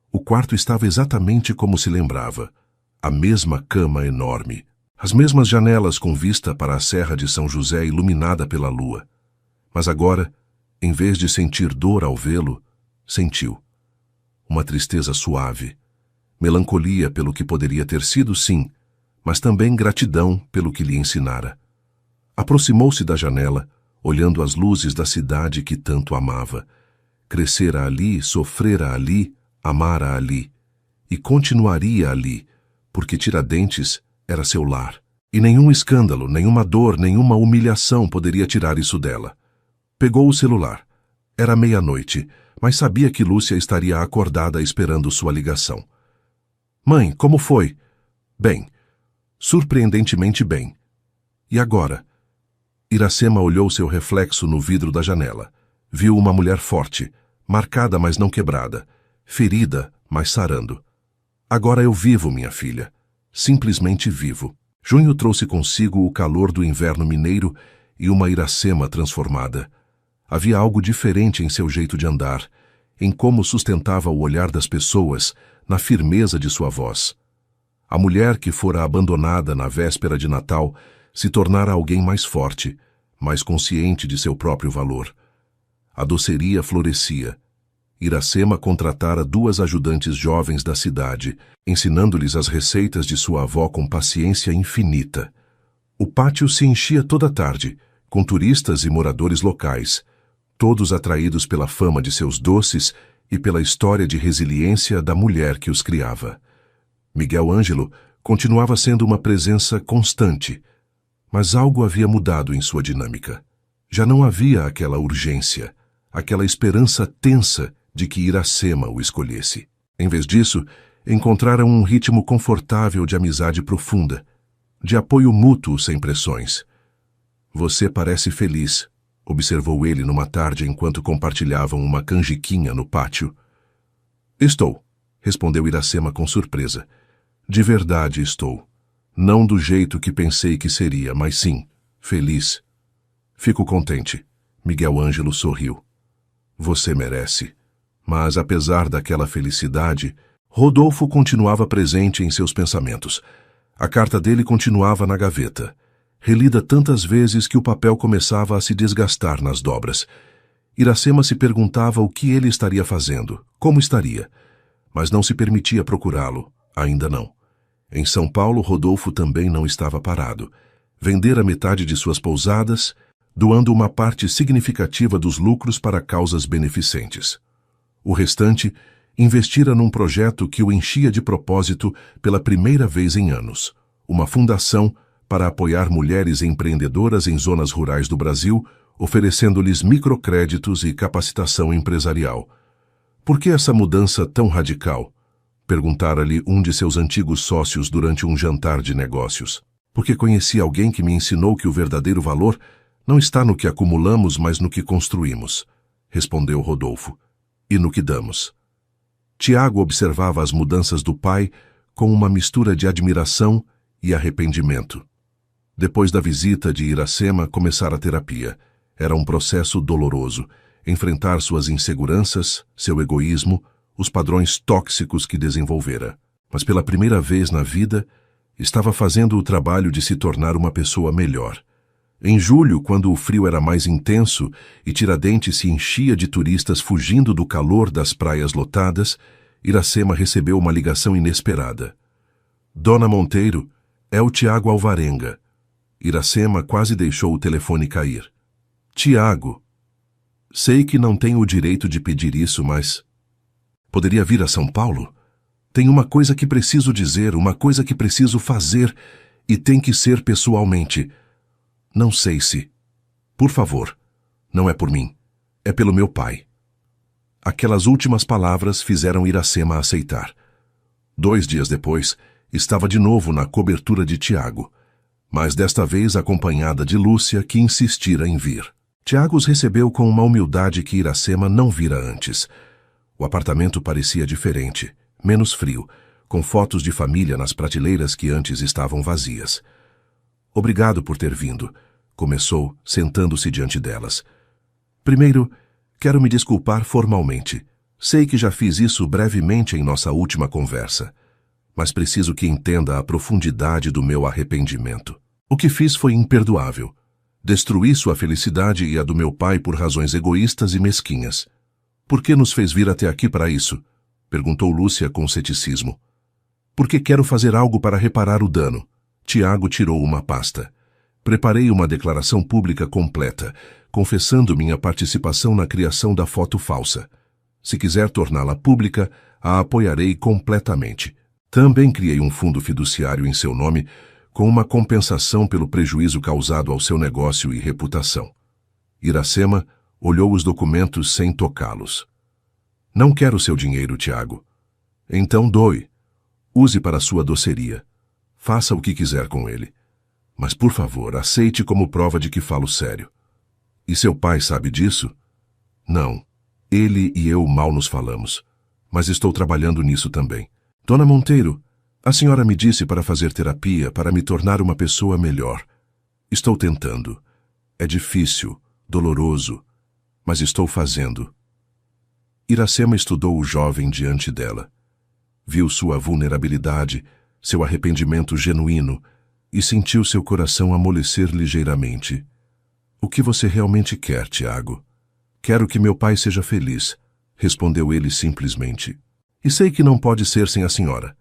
O quarto estava exatamente como se lembrava. A mesma cama enorme, as mesmas janelas com vista para a Serra de São José iluminada pela lua. Mas agora, em vez de sentir dor ao vê-lo, sentiu uma tristeza suave, melancolia pelo que poderia ter sido, sim, mas também gratidão pelo que lhe ensinara. Aproximou-se da janela, olhando as luzes da cidade que tanto amava. Crescera ali, sofrera ali, amara ali, e continuaria ali, porque Tiradentes era seu lar, e nenhum escândalo, nenhuma dor, nenhuma humilhação poderia tirar isso dela. Pegou o celular. Era meia-noite, mas sabia que Lúcia estaria acordada esperando sua ligação. Mãe, como foi? Bem. Surpreendentemente bem. E agora? Iracema olhou seu reflexo no vidro da janela. Viu uma mulher forte, marcada mas não quebrada, ferida mas sarando. Agora eu vivo, minha filha. Simplesmente vivo. Junho trouxe consigo o calor do inverno mineiro e uma Iracema transformada. Havia algo diferente em seu jeito de andar, em como sustentava o olhar das pessoas, na firmeza de sua voz. A mulher que fora abandonada na véspera de Natal se tornara alguém mais forte, mais consciente de seu próprio valor. A doceria florescia. Iracema contratara 2 ajudantes jovens da cidade, ensinando-lhes as receitas de sua avó com paciência infinita. O pátio se enchia toda tarde, com turistas e moradores locais, todos atraídos pela fama de seus doces e pela história de resiliência da mulher que os criava. Miguel Ângelo continuava sendo uma presença constante, mas algo havia mudado em sua dinâmica. Já não havia aquela urgência, aquela esperança tensa de que Iracema o escolhesse. Em vez disso, encontraram um ritmo confortável de amizade profunda, de apoio mútuo sem pressões. Você parece feliz, observou ele numa tarde enquanto compartilhavam uma canjiquinha no pátio. Estou, respondeu Iracema com surpresa. De verdade estou. Não do jeito que pensei que seria, mas sim, feliz. Fico contente. Miguel Ângelo sorriu. Você merece. Mas, apesar daquela felicidade, Rodolfo continuava presente em seus pensamentos. A carta dele continuava na gaveta, relida tantas vezes que o papel começava a se desgastar nas dobras. Iracema se perguntava o que ele estaria fazendo, como estaria, mas não se permitia procurá-lo, ainda não. Em São Paulo, Rodolfo também não estava parado. Vendera metade de suas pousadas, doando uma parte significativa dos lucros para causas beneficentes. O restante, investira num projeto que o enchia de propósito pela primeira vez em anos, uma fundação para apoiar mulheres empreendedoras em zonas rurais do Brasil, oferecendo-lhes microcréditos e capacitação empresarial. Por que essa mudança tão radical? Perguntara-lhe um de seus antigos sócios durante um jantar de negócios. Porque conheci alguém que me ensinou que o verdadeiro valor não está no que acumulamos, mas no que construímos, respondeu Rodolfo, e no que damos. Tiago observava as mudanças do pai com uma mistura de admiração e arrependimento. Depois da visita de Iracema, começara a terapia. Era um processo doloroso, enfrentar suas inseguranças, seu egoísmo, os padrões tóxicos que desenvolvera. Mas pela primeira vez na vida, estava fazendo o trabalho de se tornar uma pessoa melhor. Em julho, quando o frio era mais intenso e Tiradentes se enchia de turistas fugindo do calor das praias lotadas, Iracema recebeu uma ligação inesperada. Dona Monteiro, é o Tiago Alvarenga. Iracema quase deixou o telefone cair. Tiago, sei que não tenho o direito de pedir isso, mas... Poderia vir a São Paulo? Tem uma coisa que preciso dizer, uma coisa que preciso fazer, e tem que ser pessoalmente. Não sei se... Por favor, não é por mim, é pelo meu pai. Aquelas últimas palavras fizeram Iracema aceitar. 2 dias depois, estava de novo na cobertura de Tiago, mas desta vez acompanhada de Lúcia, que insistira em vir. Tiago os recebeu com uma humildade que Iracema não vira antes. O apartamento parecia diferente, menos frio, com fotos de família nas prateleiras que antes estavam vazias. Obrigado por ter vindo, começou, sentando-se diante delas. Primeiro, quero me desculpar formalmente. Sei que já fiz isso brevemente em nossa última conversa, mas preciso que entenda a profundidade do meu arrependimento. O que fiz foi imperdoável. Destruí sua felicidade e a do meu pai por razões egoístas e mesquinhas. Por que nos fez vir até aqui para isso? Perguntou Lúcia com ceticismo. Porque quero fazer algo para reparar o dano. Tiago tirou uma pasta. Preparei uma declaração pública completa, confessando minha participação na criação da foto falsa. Se quiser torná-la pública, a apoiarei completamente. Também criei um fundo fiduciário em seu nome, com uma compensação pelo prejuízo causado ao seu negócio e reputação. Iracema olhou os documentos sem tocá-los. Não quero seu dinheiro, Tiago. Então doe. Use para sua doceria. Faça o que quiser com ele. Mas, por favor, aceite como prova de que falo sério. E seu pai sabe disso? Não. Ele e eu mal nos falamos. Mas estou trabalhando nisso também. Dona Monteiro, a senhora me disse para fazer terapia, para me tornar uma pessoa melhor. Estou tentando. É difícil, doloroso, mas estou fazendo. Iracema estudou o jovem diante dela. Viu sua vulnerabilidade, seu arrependimento genuíno, e sentiu seu coração amolecer ligeiramente. O que você realmente quer, Tiago? Quero que meu pai seja feliz, respondeu ele simplesmente. E sei que não pode ser sem a senhora.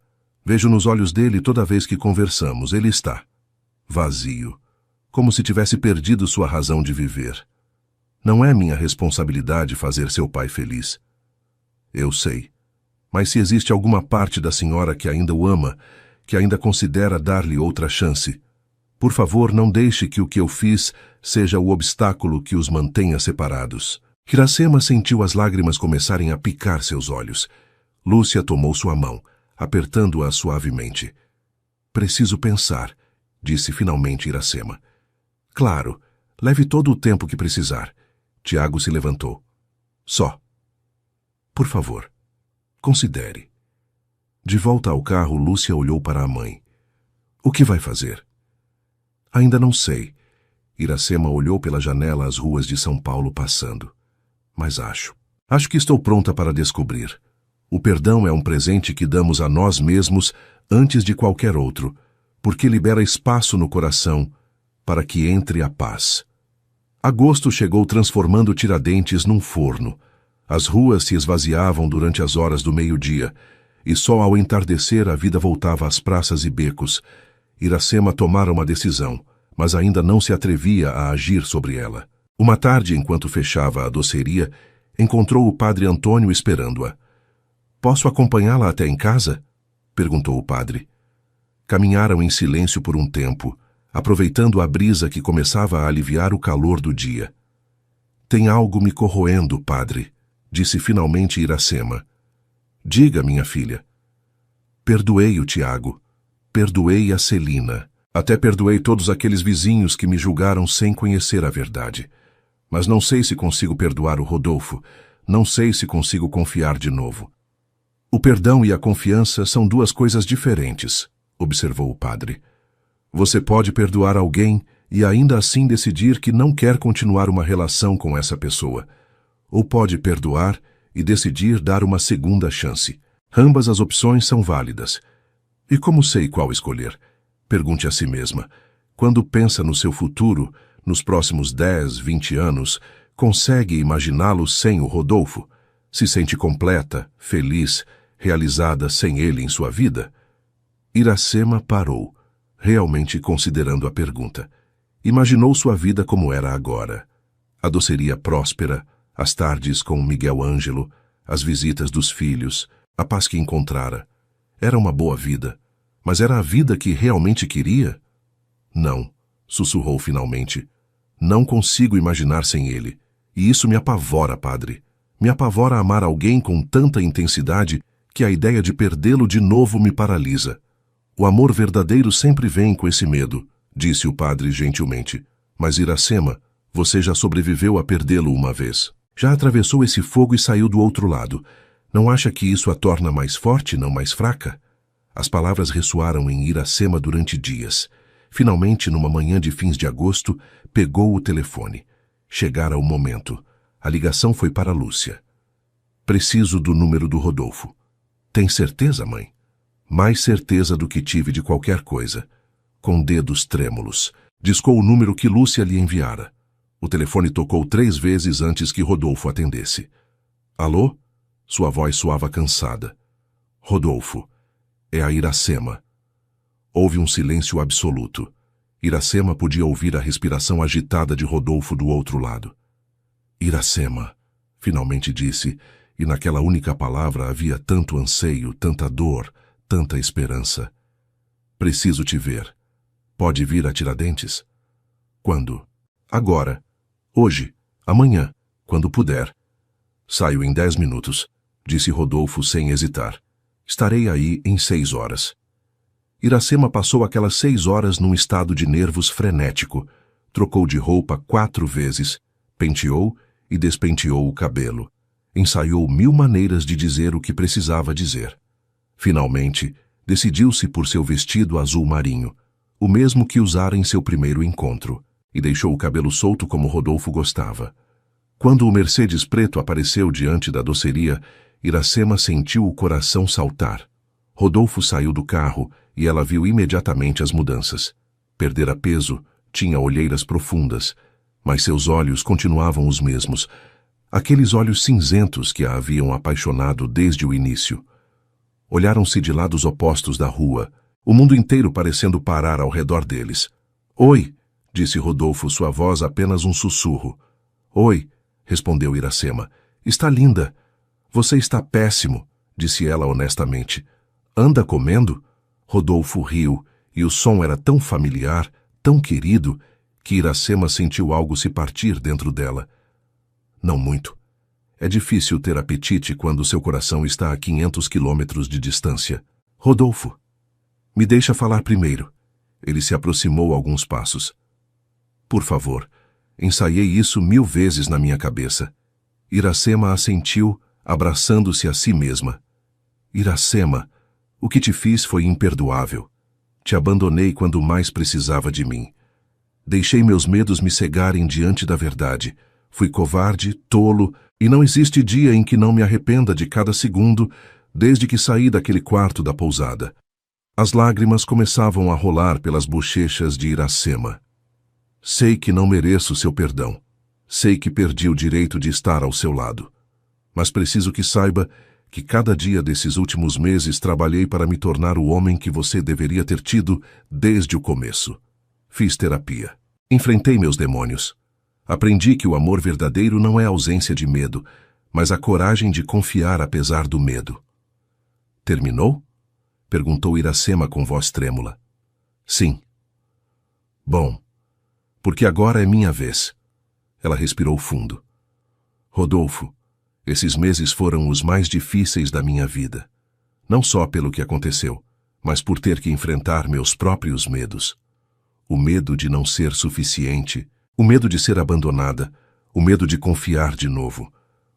Vejo nos olhos dele toda vez que conversamos, ele está vazio, como se tivesse perdido sua razão de viver. Não é minha responsabilidade fazer seu pai feliz. Eu sei. Mas se existe alguma parte da senhora que ainda o ama, que ainda considera dar-lhe outra chance, por favor, não deixe que o que eu fiz seja o obstáculo que os mantenha separados. Iracema sentiu as lágrimas começarem a picar seus olhos. Lúcia tomou sua mão, apertando-a suavemente. Preciso pensar, disse finalmente Iracema. Claro, leve todo o tempo que precisar. Tiago se levantou. Só. Por favor, considere. De volta ao carro, Lúcia olhou para a mãe. O que vai fazer? Ainda não sei. Iracema olhou pela janela as ruas de São Paulo passando. Mas acho que estou pronta para descobrir. O perdão é um presente que damos a nós mesmos antes de qualquer outro, porque libera espaço no coração para que entre a paz. Agosto chegou transformando Tiradentes num forno. As ruas se esvaziavam durante as horas do meio-dia, e só ao entardecer a vida voltava às praças e becos. Iracema tomara uma decisão, mas ainda não se atrevia a agir sobre ela. Uma tarde, enquanto fechava a doceria, encontrou o padre Antônio esperando-a. Posso acompanhá-la até em casa? Perguntou o padre. Caminharam em silêncio por um tempo, aproveitando a brisa que começava a aliviar o calor do dia. Tem algo me corroendo, padre, disse finalmente Iracema. Diga, minha filha. Perdoei o Tiago. Perdoei a Celina. Até perdoei todos aqueles vizinhos que me julgaram sem conhecer a verdade. Mas não sei se consigo perdoar o Rodolfo. Não sei se consigo confiar de novo. O perdão e a confiança são duas coisas diferentes, observou o padre. Você pode perdoar alguém e ainda assim decidir que não quer continuar uma relação com essa pessoa. Ou pode perdoar e decidir dar uma segunda chance. Ambas as opções são válidas. E como sei qual escolher? Pergunte a si mesma. Quando pensa no seu futuro, nos próximos 10, 20 anos, consegue imaginá-lo sem o Rodolfo? Se sente completa, feliz, realizada sem ele em sua vida? Iracema parou, realmente considerando a pergunta. Imaginou sua vida como era agora. A doceria próspera, as tardes com Miguel Ângelo, as visitas dos filhos, a paz que encontrara. Era uma boa vida, mas era a vida que realmente queria? Não, sussurrou finalmente. Não consigo imaginar sem ele. E isso me apavora, padre. Me apavora amar alguém com tanta intensidade que a ideia de perdê-lo de novo me paralisa. O amor verdadeiro sempre vem com esse medo, disse o padre gentilmente. Mas Iracema, você já sobreviveu a perdê-lo uma vez. Já atravessou esse fogo e saiu do outro lado. Não acha que isso a torna mais forte, não mais fraca? As palavras ressoaram em Iracema durante dias. Finalmente, numa manhã de fins de agosto, pegou o telefone. Chegara o momento. A ligação foi para Lúcia. Preciso do número do Rodolfo. Tem certeza, mãe? Mais certeza do que tive de qualquer coisa. Com dedos trêmulos, discou o número que Lúcia lhe enviara. O telefone tocou 3 vezes antes que Rodolfo atendesse. Alô? Sua voz soava cansada. Rodolfo, é a Iracema. Houve um silêncio absoluto. Iracema podia ouvir a respiração agitada de Rodolfo do outro lado. Iracema, finalmente disse, e naquela única palavra havia tanto anseio, tanta dor, tanta esperança. Preciso te ver. Pode vir a Tiradentes? Quando? Agora. Hoje. Amanhã. Quando puder. Saio em 10 minutos, disse Rodolfo sem hesitar. Estarei aí em 6 horas. Iracema passou aquelas 6 horas num estado de nervos frenético. Trocou de roupa 4 vezes, penteou e despenteou o cabelo. Ensaiou 1000 maneiras de dizer o que precisava dizer. Finalmente, decidiu-se por seu vestido azul marinho, o mesmo que usara em seu primeiro encontro, e deixou o cabelo solto como Rodolfo gostava. Quando o Mercedes preto apareceu diante da doceria, Iracema sentiu o coração saltar. Rodolfo saiu do carro e ela viu imediatamente as mudanças. Perdera peso, tinha olheiras profundas, mas seus olhos continuavam os mesmos, aqueles olhos cinzentos que a haviam apaixonado desde o início. Olharam-se de lados opostos da rua, o mundo inteiro parecendo parar ao redor deles. Oi, disse Rodolfo, sua voz apenas um sussurro. Oi, respondeu Iracema. Está linda. Você está péssimo, disse ela honestamente. Anda comendo? Rodolfo riu, e o som era tão familiar, tão querido, que Iracema sentiu algo se partir dentro dela. Não muito. É difícil ter apetite quando seu coração está a 500 quilômetros de distância. Rodolfo, me deixa falar primeiro. Ele se aproximou alguns passos. Por favor, ensaiei isso 1000 vezes na minha cabeça. Iracema assentiu, abraçando-se a si mesma. Iracema, o que te fiz foi imperdoável. Te abandonei quando mais precisava de mim. Deixei meus medos me cegarem diante da verdade. Fui covarde, tolo, e não existe dia em que não me arrependa de cada segundo desde que saí daquele quarto da pousada. As lágrimas começavam a rolar pelas bochechas de Iracema. Sei que não mereço seu perdão. Sei que perdi o direito de estar ao seu lado. Mas preciso que saiba que cada dia desses últimos meses trabalhei para me tornar o homem que você deveria ter tido desde o começo. Fiz terapia. Enfrentei meus demônios. Aprendi que o amor verdadeiro não é ausência de medo, mas a coragem de confiar apesar do medo. Terminou? Perguntou Iracema com voz trêmula. Sim. Bom, porque agora é minha vez. Ela respirou fundo. Rodolfo, esses meses foram os mais difíceis da minha vida. Não só pelo que aconteceu, mas por ter que enfrentar meus próprios medos. O medo de não ser suficiente, o medo de ser abandonada, o medo de confiar de novo.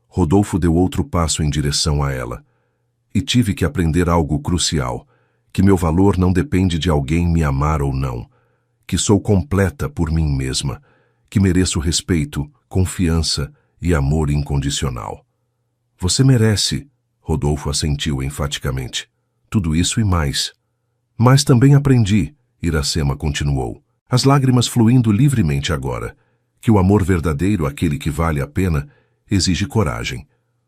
Rodolfo deu outro passo em direção a ela. E tive que aprender algo crucial, que meu valor não depende de alguém me amar ou não, que sou completa por mim mesma, que mereço respeito, confiança e amor incondicional. Você merece, Rodolfo assentiu enfaticamente. Tudo isso e mais. Mas também aprendi, Iracema continuou, as lágrimas fluindo livremente agora, que o amor verdadeiro, aquele que vale a pena, exige coragem.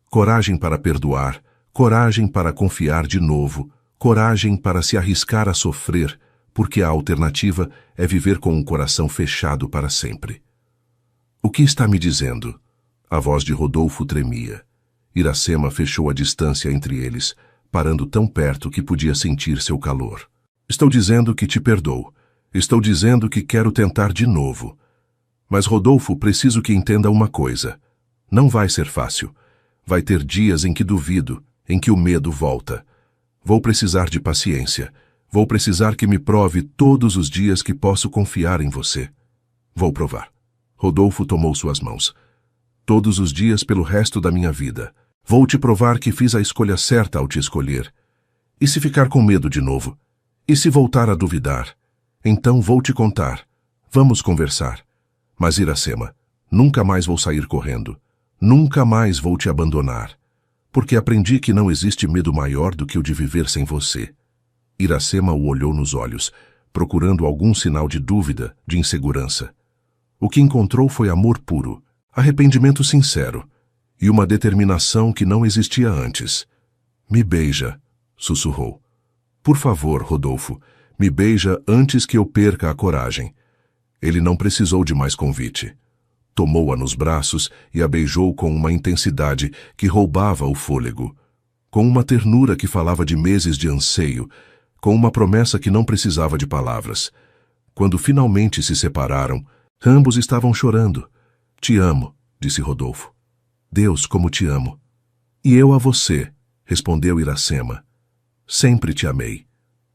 Coragem para perdoar, coragem para confiar de novo, coragem para se arriscar a sofrer, porque a alternativa é viver com um coração fechado para sempre. O que está me dizendo? A voz de Rodolfo tremia. Iracema fechou a distância entre eles, parando tão perto que podia sentir seu calor. Estou dizendo que te perdoo. Estou dizendo que quero tentar de novo. Mas, Rodolfo, preciso que entenda uma coisa. Não vai ser fácil. Vai ter dias em que duvido, em que o medo volta. Vou precisar de paciência. Vou precisar que me prove todos os dias que posso confiar em você. Vou provar. Rodolfo tomou suas mãos. Todos os dias pelo resto da minha vida. Vou te provar que fiz a escolha certa ao te escolher. E se ficar com medo de novo? E se voltar a duvidar? Então vou te contar. Vamos conversar. Mas, Iracema, nunca mais vou sair correndo. Nunca mais vou te abandonar. Porque aprendi que não existe medo maior do que o de viver sem você. Iracema o olhou nos olhos, procurando algum sinal de dúvida, de insegurança. O que encontrou foi amor puro, arrependimento sincero e uma determinação que não existia antes. Me beija, sussurrou. Por favor, Rodolfo, me beija antes que eu perca a coragem. Ele não precisou de mais convite. Tomou-a nos braços e a beijou com uma intensidade que roubava o fôlego, com uma ternura que falava de meses de anseio, com uma promessa que não precisava de palavras. Quando finalmente se separaram, ambos estavam chorando. Te amo, disse Rodolfo. Deus, como te amo. E eu a você, respondeu Iracema. Sempre te amei,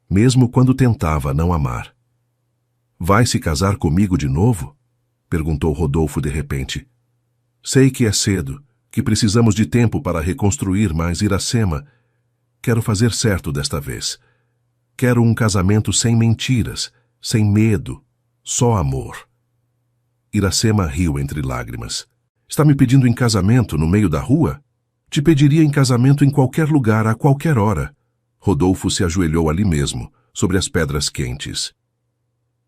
mesmo quando tentava não amar. Vai se casar comigo de novo? Perguntou Rodolfo de repente. Sei que é cedo, que precisamos de tempo para reconstruir, mas, Iracema, quero fazer certo desta vez. Quero um casamento sem mentiras, sem medo, só amor. Iracema riu entre lágrimas. Está me pedindo em casamento no meio da rua? Te pediria em casamento em qualquer lugar, a qualquer hora. Rodolfo se ajoelhou ali mesmo, sobre as pedras quentes.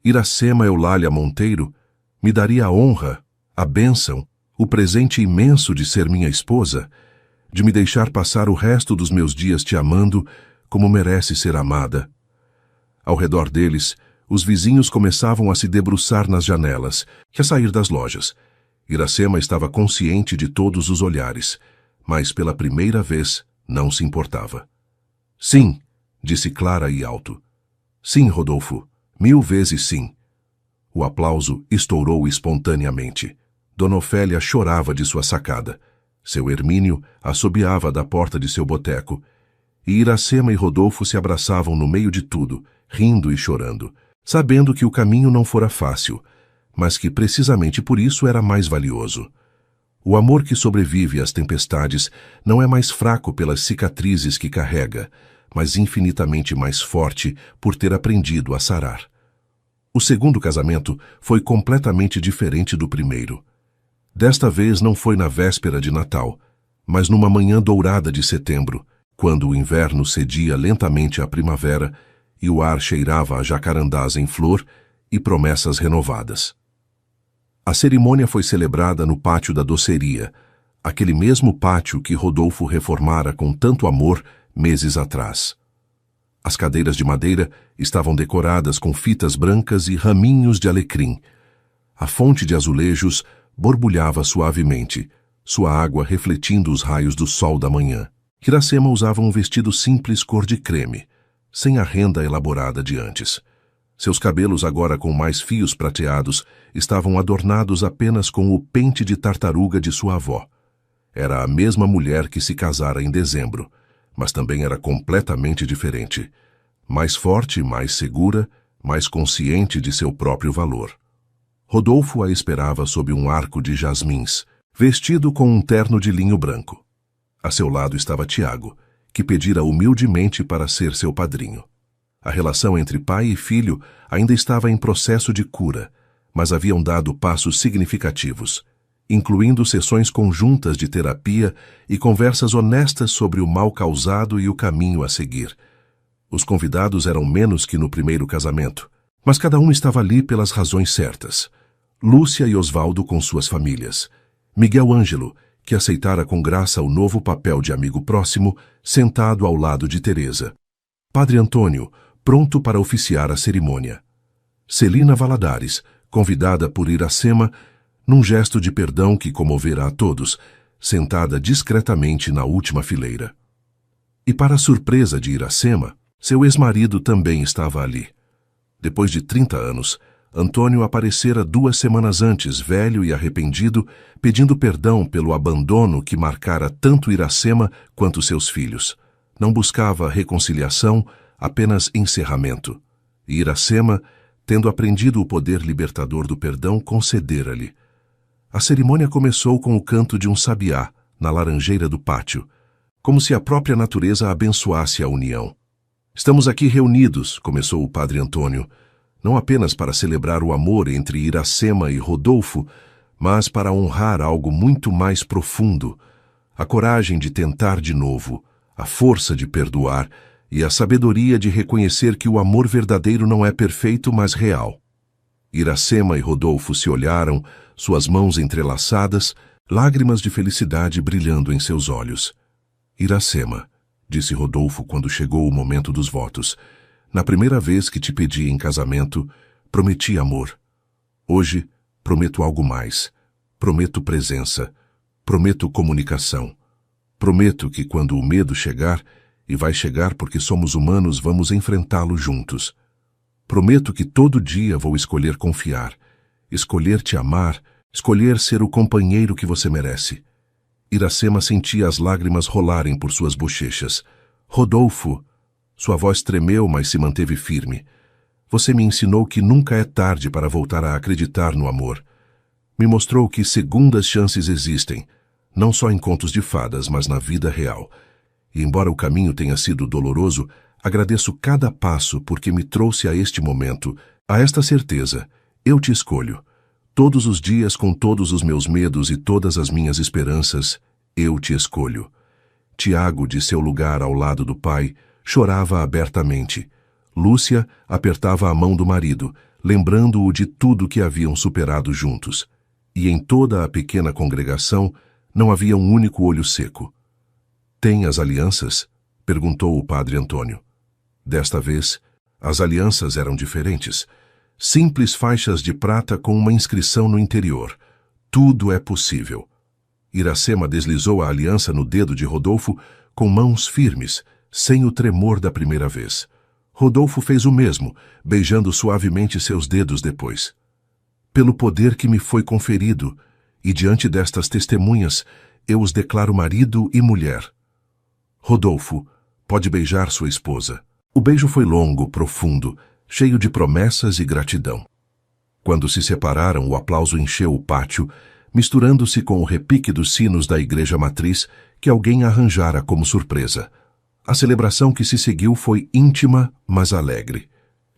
Iracema Eulália Monteiro me daria a honra, a bênção, o presente imenso de ser minha esposa, de me deixar passar o resto dos meus dias te amando como merece ser amada. Ao redor deles, os vizinhos começavam a se debruçar nas janelas e a sair das lojas. Iracema estava consciente de todos os olhares, mas pela primeira vez não se importava. Sim, disse clara e alto. Sim, Rodolfo, 1000 vezes sim. O aplauso estourou espontaneamente. Dona Ofélia chorava de sua sacada. Seu Hermínio assobiava da porta de seu boteco. E Iracema e Rodolfo se abraçavam no meio de tudo, rindo e chorando, sabendo que o caminho não fora fácil, mas que precisamente por isso era mais valioso. O amor que sobrevive às tempestades não é mais fraco pelas cicatrizes que carrega, mas infinitamente mais forte por ter aprendido a sarar. O segundo casamento foi completamente diferente do primeiro. Desta vez não foi na véspera de Natal, mas numa manhã dourada de setembro, quando o inverno cedia lentamente à primavera e o ar cheirava a jacarandás em flor e promessas renovadas. A cerimônia foi celebrada no pátio da doceria, aquele mesmo pátio que Rodolfo reformara com tanto amor meses atrás. As cadeiras de madeira estavam decoradas com fitas brancas e raminhos de alecrim. A fonte de azulejos borbulhava suavemente, sua água refletindo os raios do sol da manhã. Iracema usava um vestido simples cor de creme, sem a renda elaborada de antes. Seus cabelos, agora com mais fios prateados, estavam adornados apenas com o pente de tartaruga de sua avó. Era a mesma mulher que se casara em dezembro, mas também era completamente diferente. Mais forte, mais segura, mais consciente de seu próprio valor. Rodolfo a esperava sob um arco de jasmins, vestido com um terno de linho branco. A seu lado estava Tiago, que pedira humildemente para ser seu padrinho. A relação entre pai e filho ainda estava em processo de cura, mas haviam dado passos significativos, incluindo sessões conjuntas de terapia e conversas honestas sobre o mal causado e o caminho a seguir. Os convidados eram menos que no primeiro casamento, mas cada um estava ali pelas razões certas. Lúcia e Osvaldo com suas famílias. Miguel Ângelo, que aceitara com graça o novo papel de amigo próximo, sentado ao lado de Teresa. Padre Antônio, pronto para oficiar a cerimônia. Celina Valadares, convidada por Iracema, num gesto de perdão que comovera a todos, sentada discretamente na última fileira. E para a surpresa de Iracema, seu ex-marido também estava ali. Depois de 30 anos, Antônio aparecera 2 semanas antes, velho e arrependido, pedindo perdão pelo abandono que marcara tanto Iracema quanto seus filhos. Não buscava reconciliação, apenas encerramento. E Iracema, tendo aprendido o poder libertador do perdão, concedera-lhe. A cerimônia começou com o canto de um sabiá, na laranjeira do pátio, como se a própria natureza abençoasse a união. Estamos aqui reunidos, começou o padre Antônio, não apenas para celebrar o amor entre Iracema e Rodolfo, mas para honrar algo muito mais profundo, a coragem de tentar de novo, a força de perdoar e a sabedoria de reconhecer que o amor verdadeiro não é perfeito, mas real. Iracema e Rodolfo se olharam, suas mãos entrelaçadas, lágrimas de felicidade brilhando em seus olhos. Iracema, disse Rodolfo quando chegou o momento dos votos, na primeira vez que te pedi em casamento, prometi amor. Hoje, prometo algo mais. Prometo presença. Prometo comunicação. Prometo que quando o medo chegar, e vai chegar porque somos humanos, vamos enfrentá-lo juntos. Prometo que todo dia vou escolher confiar, escolher te amar, escolher ser o companheiro que você merece. Iracema sentia as lágrimas rolarem por suas bochechas. Rodolfo, sua voz tremeu, mas se manteve firme. Você me ensinou que nunca é tarde para voltar a acreditar no amor. Me mostrou que segundas chances existem, não só em contos de fadas, mas na vida real. E embora o caminho tenha sido doloroso, agradeço cada passo porque me trouxe a este momento, a esta certeza. Eu te escolho. Todos os dias, com todos os meus medos e todas as minhas esperanças, eu te escolho. Tiago, de seu lugar ao lado do pai, chorava abertamente. Lúcia apertava a mão do marido, lembrando-o de tudo que haviam superado juntos. E em toda a pequena congregação não havia um único olho seco. Tem as alianças? Perguntou o padre Antônio. Desta vez, as alianças eram diferentes. Simples faixas de prata com uma inscrição no interior. Tudo é possível. Iracema deslizou a aliança no dedo de Rodolfo com mãos firmes, sem o tremor da primeira vez. Rodolfo fez o mesmo, beijando suavemente seus dedos depois. Pelo poder que me foi conferido, e diante destas testemunhas, eu os declaro marido e mulher. Rodolfo, pode beijar sua esposa. O beijo foi longo, profundo, cheio de promessas e gratidão. Quando se separaram, o aplauso encheu o pátio, misturando-se com o repique dos sinos da igreja matriz que alguém arranjara como surpresa. A celebração que se seguiu foi íntima, mas alegre.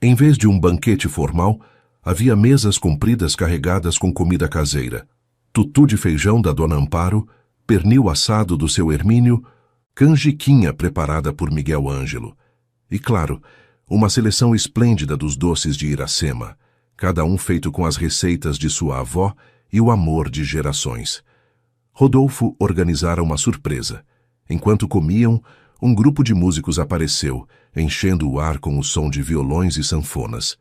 Em vez de um banquete formal, havia mesas compridas carregadas com comida caseira. Tutu de feijão da dona Amparo, pernil assado do seu Hermínio, canjiquinha preparada por Miguel Ângelo. E, claro, uma seleção esplêndida dos doces de Iracema, cada um feito com as receitas de sua avó e o amor de gerações. Rodolfo organizara uma surpresa. Enquanto comiam, um grupo de músicos apareceu, enchendo o ar com o som de violões e sanfonas.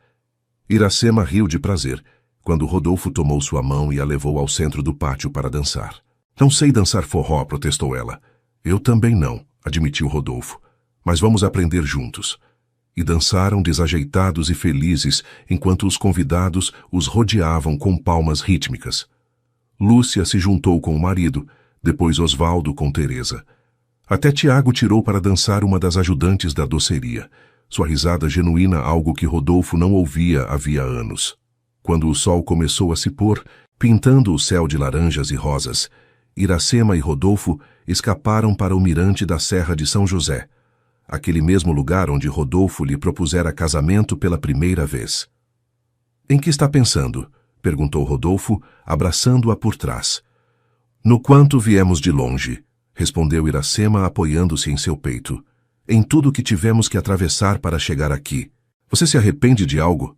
Iracema riu de prazer, quando Rodolfo tomou sua mão e a levou ao centro do pátio para dançar. Não sei dançar forró, protestou ela. Eu também não, admitiu Rodolfo. Mas vamos aprender juntos. E dançaram desajeitados e felizes, enquanto os convidados os rodeavam com palmas rítmicas. Lúcia se juntou com o marido, depois Osvaldo com Teresa. Até Tiago tirou para dançar uma das ajudantes da doceria. Sua risada genuína, algo que Rodolfo não ouvia havia anos. Quando o sol começou a se pôr, pintando o céu de laranjas e rosas, Iracema e Rodolfo escaparam para o mirante da Serra de São José, aquele mesmo lugar onde Rodolfo lhe propusera casamento pela primeira vez. — Em que está pensando? Perguntou Rodolfo, abraçando-a por trás. — No quanto viemos de longe, respondeu Iracema, apoiando-se em seu peito. Em tudo que tivemos que atravessar para chegar aqui. Você se arrepende de algo?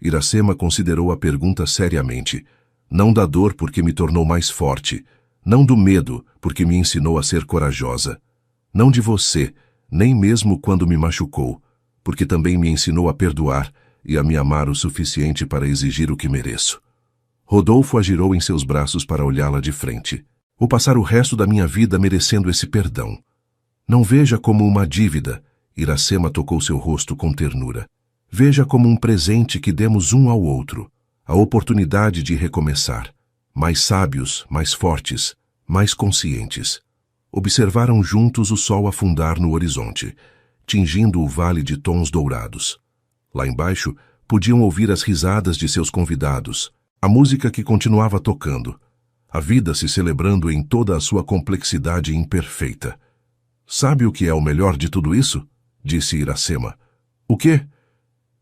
Iracema considerou a pergunta seriamente. Não da dor, porque me tornou mais forte. Não do medo, porque me ensinou a ser corajosa. Não de você, nem mesmo quando me machucou, porque também me ensinou a perdoar e a me amar o suficiente para exigir o que mereço. Rodolfo a girou em seus braços para olhá-la de frente. Vou passar o resto da minha vida merecendo esse perdão. Não veja como uma dívida, Iracema tocou seu rosto com ternura. Veja como um presente que demos um ao outro, a oportunidade de recomeçar, mais sábios, mais fortes, mais conscientes. Observaram juntos o sol afundar no horizonte, tingindo o vale de tons dourados. Lá embaixo, podiam ouvir as risadas de seus convidados, a música que continuava tocando, a vida se celebrando em toda a sua complexidade imperfeita. Sabe o que é o melhor de tudo isso? Disse Iracema. O quê?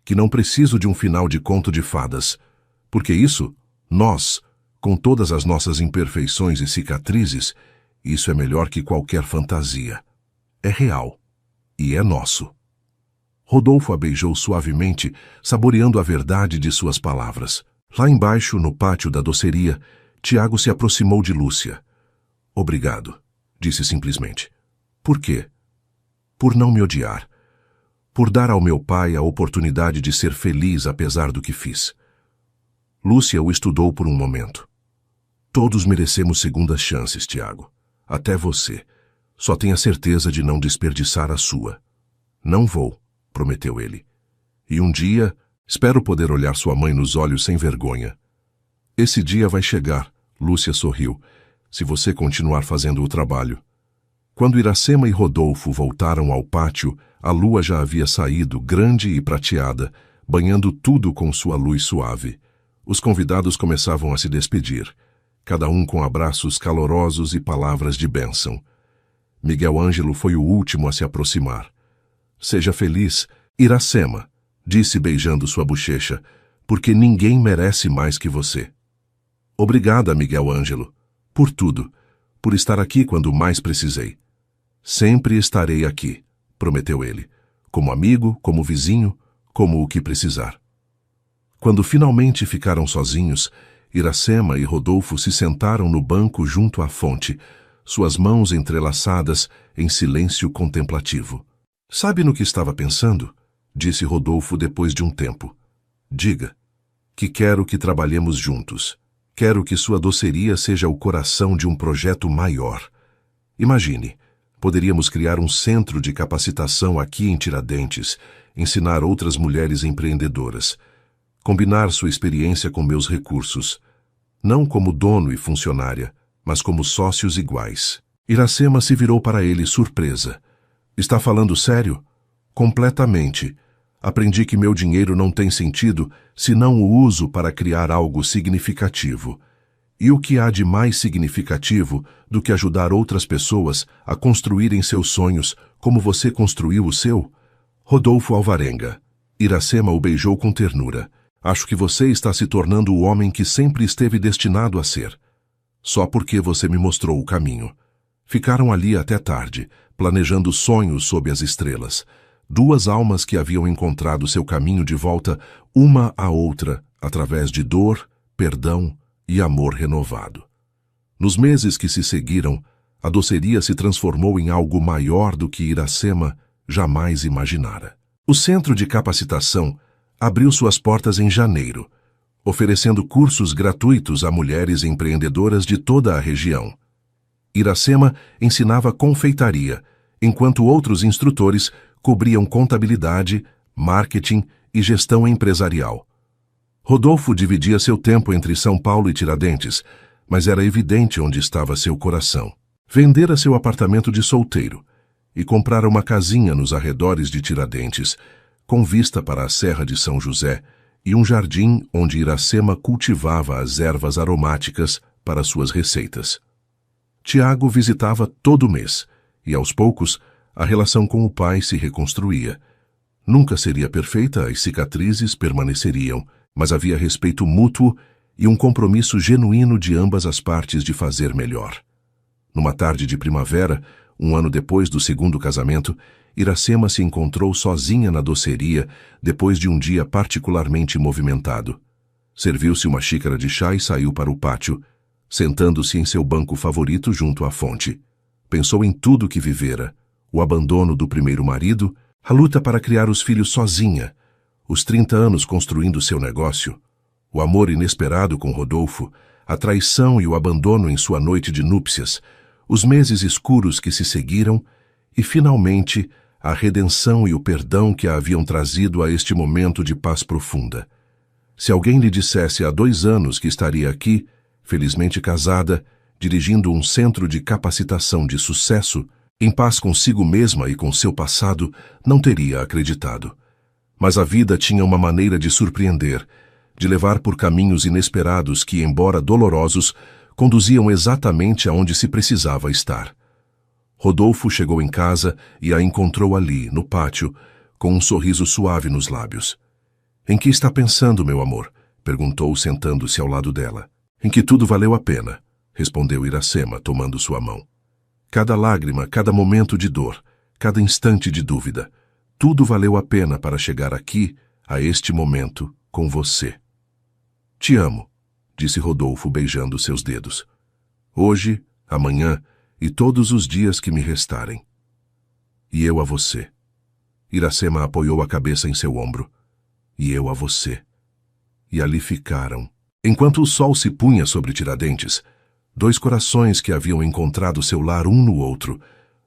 Que não preciso de um final de conto de fadas, porque isso, nós, com todas as nossas imperfeições e cicatrizes, isso é melhor que qualquer fantasia. É real. E é nosso. Rodolfo a beijou suavemente, saboreando a verdade de suas palavras. Lá embaixo, no pátio da doceria, Tiago se aproximou de Lúcia. Obrigado, disse simplesmente. Por quê? Por não me odiar. Por dar ao meu pai a oportunidade de ser feliz apesar do que fiz. Lúcia o estudou por um momento. Todos merecemos segundas chances, Tiago. Até você. Só tenha certeza de não desperdiçar a sua. Não vou, prometeu ele. E um dia, espero poder olhar sua mãe nos olhos sem vergonha. Esse dia vai chegar, Lúcia sorriu, se você continuar fazendo o trabalho. Quando Iracema e Rodolfo voltaram ao pátio, a lua já havia saído, grande e prateada, banhando tudo com sua luz suave. Os convidados começavam a se despedir, cada um com abraços calorosos e palavras de bênção. Miguel Ângelo foi o último a se aproximar. Seja feliz, Iracema, disse beijando sua bochecha, porque ninguém merece mais que você. Obrigada, Miguel Ângelo, por tudo, por estar aqui quando mais precisei. Sempre estarei aqui, prometeu ele, como amigo, como vizinho, como o que precisar. Quando finalmente ficaram sozinhos, Iracema e Rodolfo se sentaram no banco junto à fonte, suas mãos entrelaçadas em silêncio contemplativo. Sabe no que estava pensando? Disse Rodolfo depois de um tempo. Diga, que quero que trabalhemos juntos. Quero que sua doceria seja o coração de um projeto maior. Imagine, poderíamos criar um centro de capacitação aqui em Tiradentes, ensinar outras mulheres empreendedoras, combinar sua experiência com meus recursos, não como dono e funcionária, mas como sócios iguais. Iracema se virou para ele surpresa. Está falando sério? Completamente. Aprendi que meu dinheiro não tem sentido se não o uso para criar algo significativo. E o que há de mais significativo do que ajudar outras pessoas a construírem seus sonhos como você construiu o seu? Rodolfo Alvarenga. Iracema o beijou com ternura. Acho que você está se tornando o homem que sempre esteve destinado a ser. Só porque você me mostrou o caminho. Ficaram ali até tarde, planejando sonhos sob as estrelas. Duas almas que haviam encontrado seu caminho de volta uma à outra, através de dor, perdão e amor renovado. Nos meses que se seguiram, a doceria se transformou em algo maior do que Iracema jamais imaginara. O Centro de Capacitação abriu suas portas em janeiro, oferecendo cursos gratuitos a mulheres empreendedoras de toda a região. Iracema ensinava confeitaria, enquanto outros instrutores cobriam contabilidade, marketing e gestão empresarial. Rodolfo dividia seu tempo entre São Paulo e Tiradentes, mas era evidente onde estava seu coração. Vendera seu apartamento de solteiro e comprara uma casinha nos arredores de Tiradentes, com vista para a Serra de São José e um jardim onde Iracema cultivava as ervas aromáticas para suas receitas. Tiago visitava todo mês e, aos poucos, a relação com o pai se reconstruía. Nunca seria perfeita, as cicatrizes permaneceriam, mas havia respeito mútuo e um compromisso genuíno de ambas as partes de fazer melhor. Numa tarde de primavera, um ano depois do segundo casamento, Iracema se encontrou sozinha na doceria depois de um dia particularmente movimentado. Serviu-se uma xícara de chá e saiu para o pátio, sentando-se em seu banco favorito junto à fonte. Pensou em tudo que vivera: o abandono do primeiro marido, a luta para criar os filhos sozinha, os 30 anos construindo seu negócio, o amor inesperado com Rodolfo, a traição e o abandono em sua noite de núpcias, os meses escuros que se seguiram e, finalmente, a redenção e o perdão que a haviam trazido a este momento de paz profunda. Se alguém lhe dissesse há 2 anos que estaria aqui, felizmente casada, dirigindo um centro de capacitação de sucesso, em paz consigo mesma e com seu passado, não teria acreditado. Mas a vida tinha uma maneira de surpreender, de levar por caminhos inesperados que, embora dolorosos, conduziam exatamente aonde se precisava estar. Rodolfo chegou em casa e a encontrou ali, no pátio, com um sorriso suave nos lábios. — Em que está pensando, meu amor? Perguntou, sentando-se ao lado dela. — Em que tudo valeu a pena, respondeu Iracema, tomando sua mão. Cada lágrima, cada momento de dor, cada instante de dúvida, tudo valeu a pena para chegar aqui, a este momento, com você. — Te amo, disse Rodolfo, beijando seus dedos. Hoje, amanhã e todos os dias que me restarem. E eu a você. Iracema apoiou a cabeça em seu ombro. E eu a você. E ali ficaram. Enquanto o sol se punha sobre Tiradentes, 2 corações que haviam encontrado seu lar um no outro,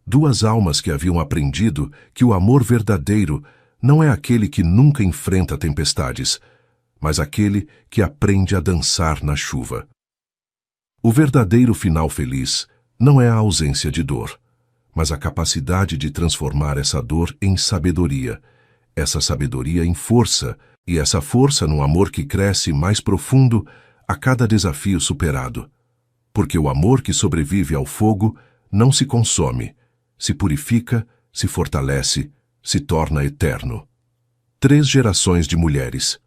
2 almas que haviam aprendido que o amor verdadeiro não é aquele que nunca enfrenta tempestades, mas aquele que aprende a dançar na chuva. O verdadeiro final feliz não é a ausência de dor, mas a capacidade de transformar essa dor em sabedoria, essa sabedoria em força, e essa força num amor que cresce mais profundo a cada desafio superado. Porque o amor que sobrevive ao fogo não se consome, se purifica, se fortalece, se torna eterno. 3 gerações de mulheres.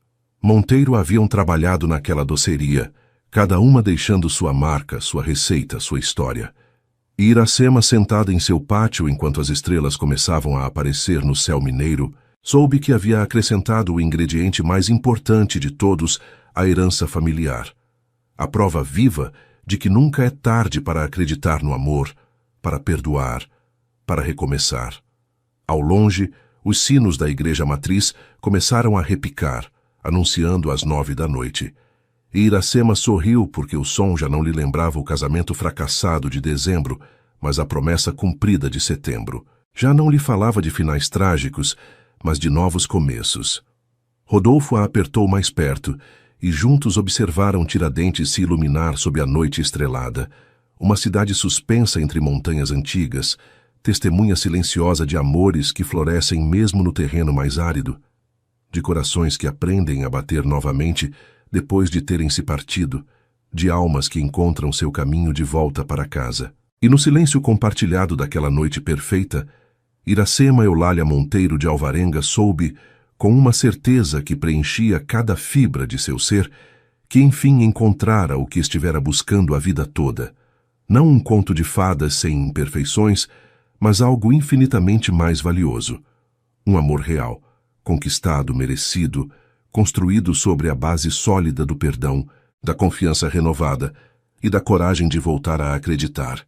Monteiro haviam trabalhado naquela doceria, cada uma deixando sua marca, sua receita, sua história. E Iracema, sentada em seu pátio enquanto as estrelas começavam a aparecer no céu mineiro, soube que havia acrescentado o ingrediente mais importante de todos à herança familiar. A prova viva de que nunca é tarde para acreditar no amor, para perdoar, para recomeçar. Ao longe, os sinos da igreja matriz começaram a repicar, anunciando as 9 da noite. E Iracema sorriu porque o som já não lhe lembrava o casamento fracassado de dezembro, mas a promessa cumprida de setembro. Já não lhe falava de finais trágicos, mas de novos começos. Rodolfo a apertou mais perto, e juntos observaram Tiradentes se iluminar sob a noite estrelada, uma cidade suspensa entre montanhas antigas, testemunha silenciosa de amores que florescem mesmo no terreno mais árido, de corações que aprendem a bater novamente depois de terem se partido, de almas que encontram seu caminho de volta para casa. E no silêncio compartilhado daquela noite perfeita, Iracema Eulália Monteiro de Alvarenga soube, com uma certeza que preenchia cada fibra de seu ser, que enfim encontrara o que estivera buscando a vida toda. Não um conto de fadas sem imperfeições, mas algo infinitamente mais valioso. Um amor real, conquistado, merecido, construído sobre a base sólida do perdão, da confiança renovada e da coragem de voltar a acreditar.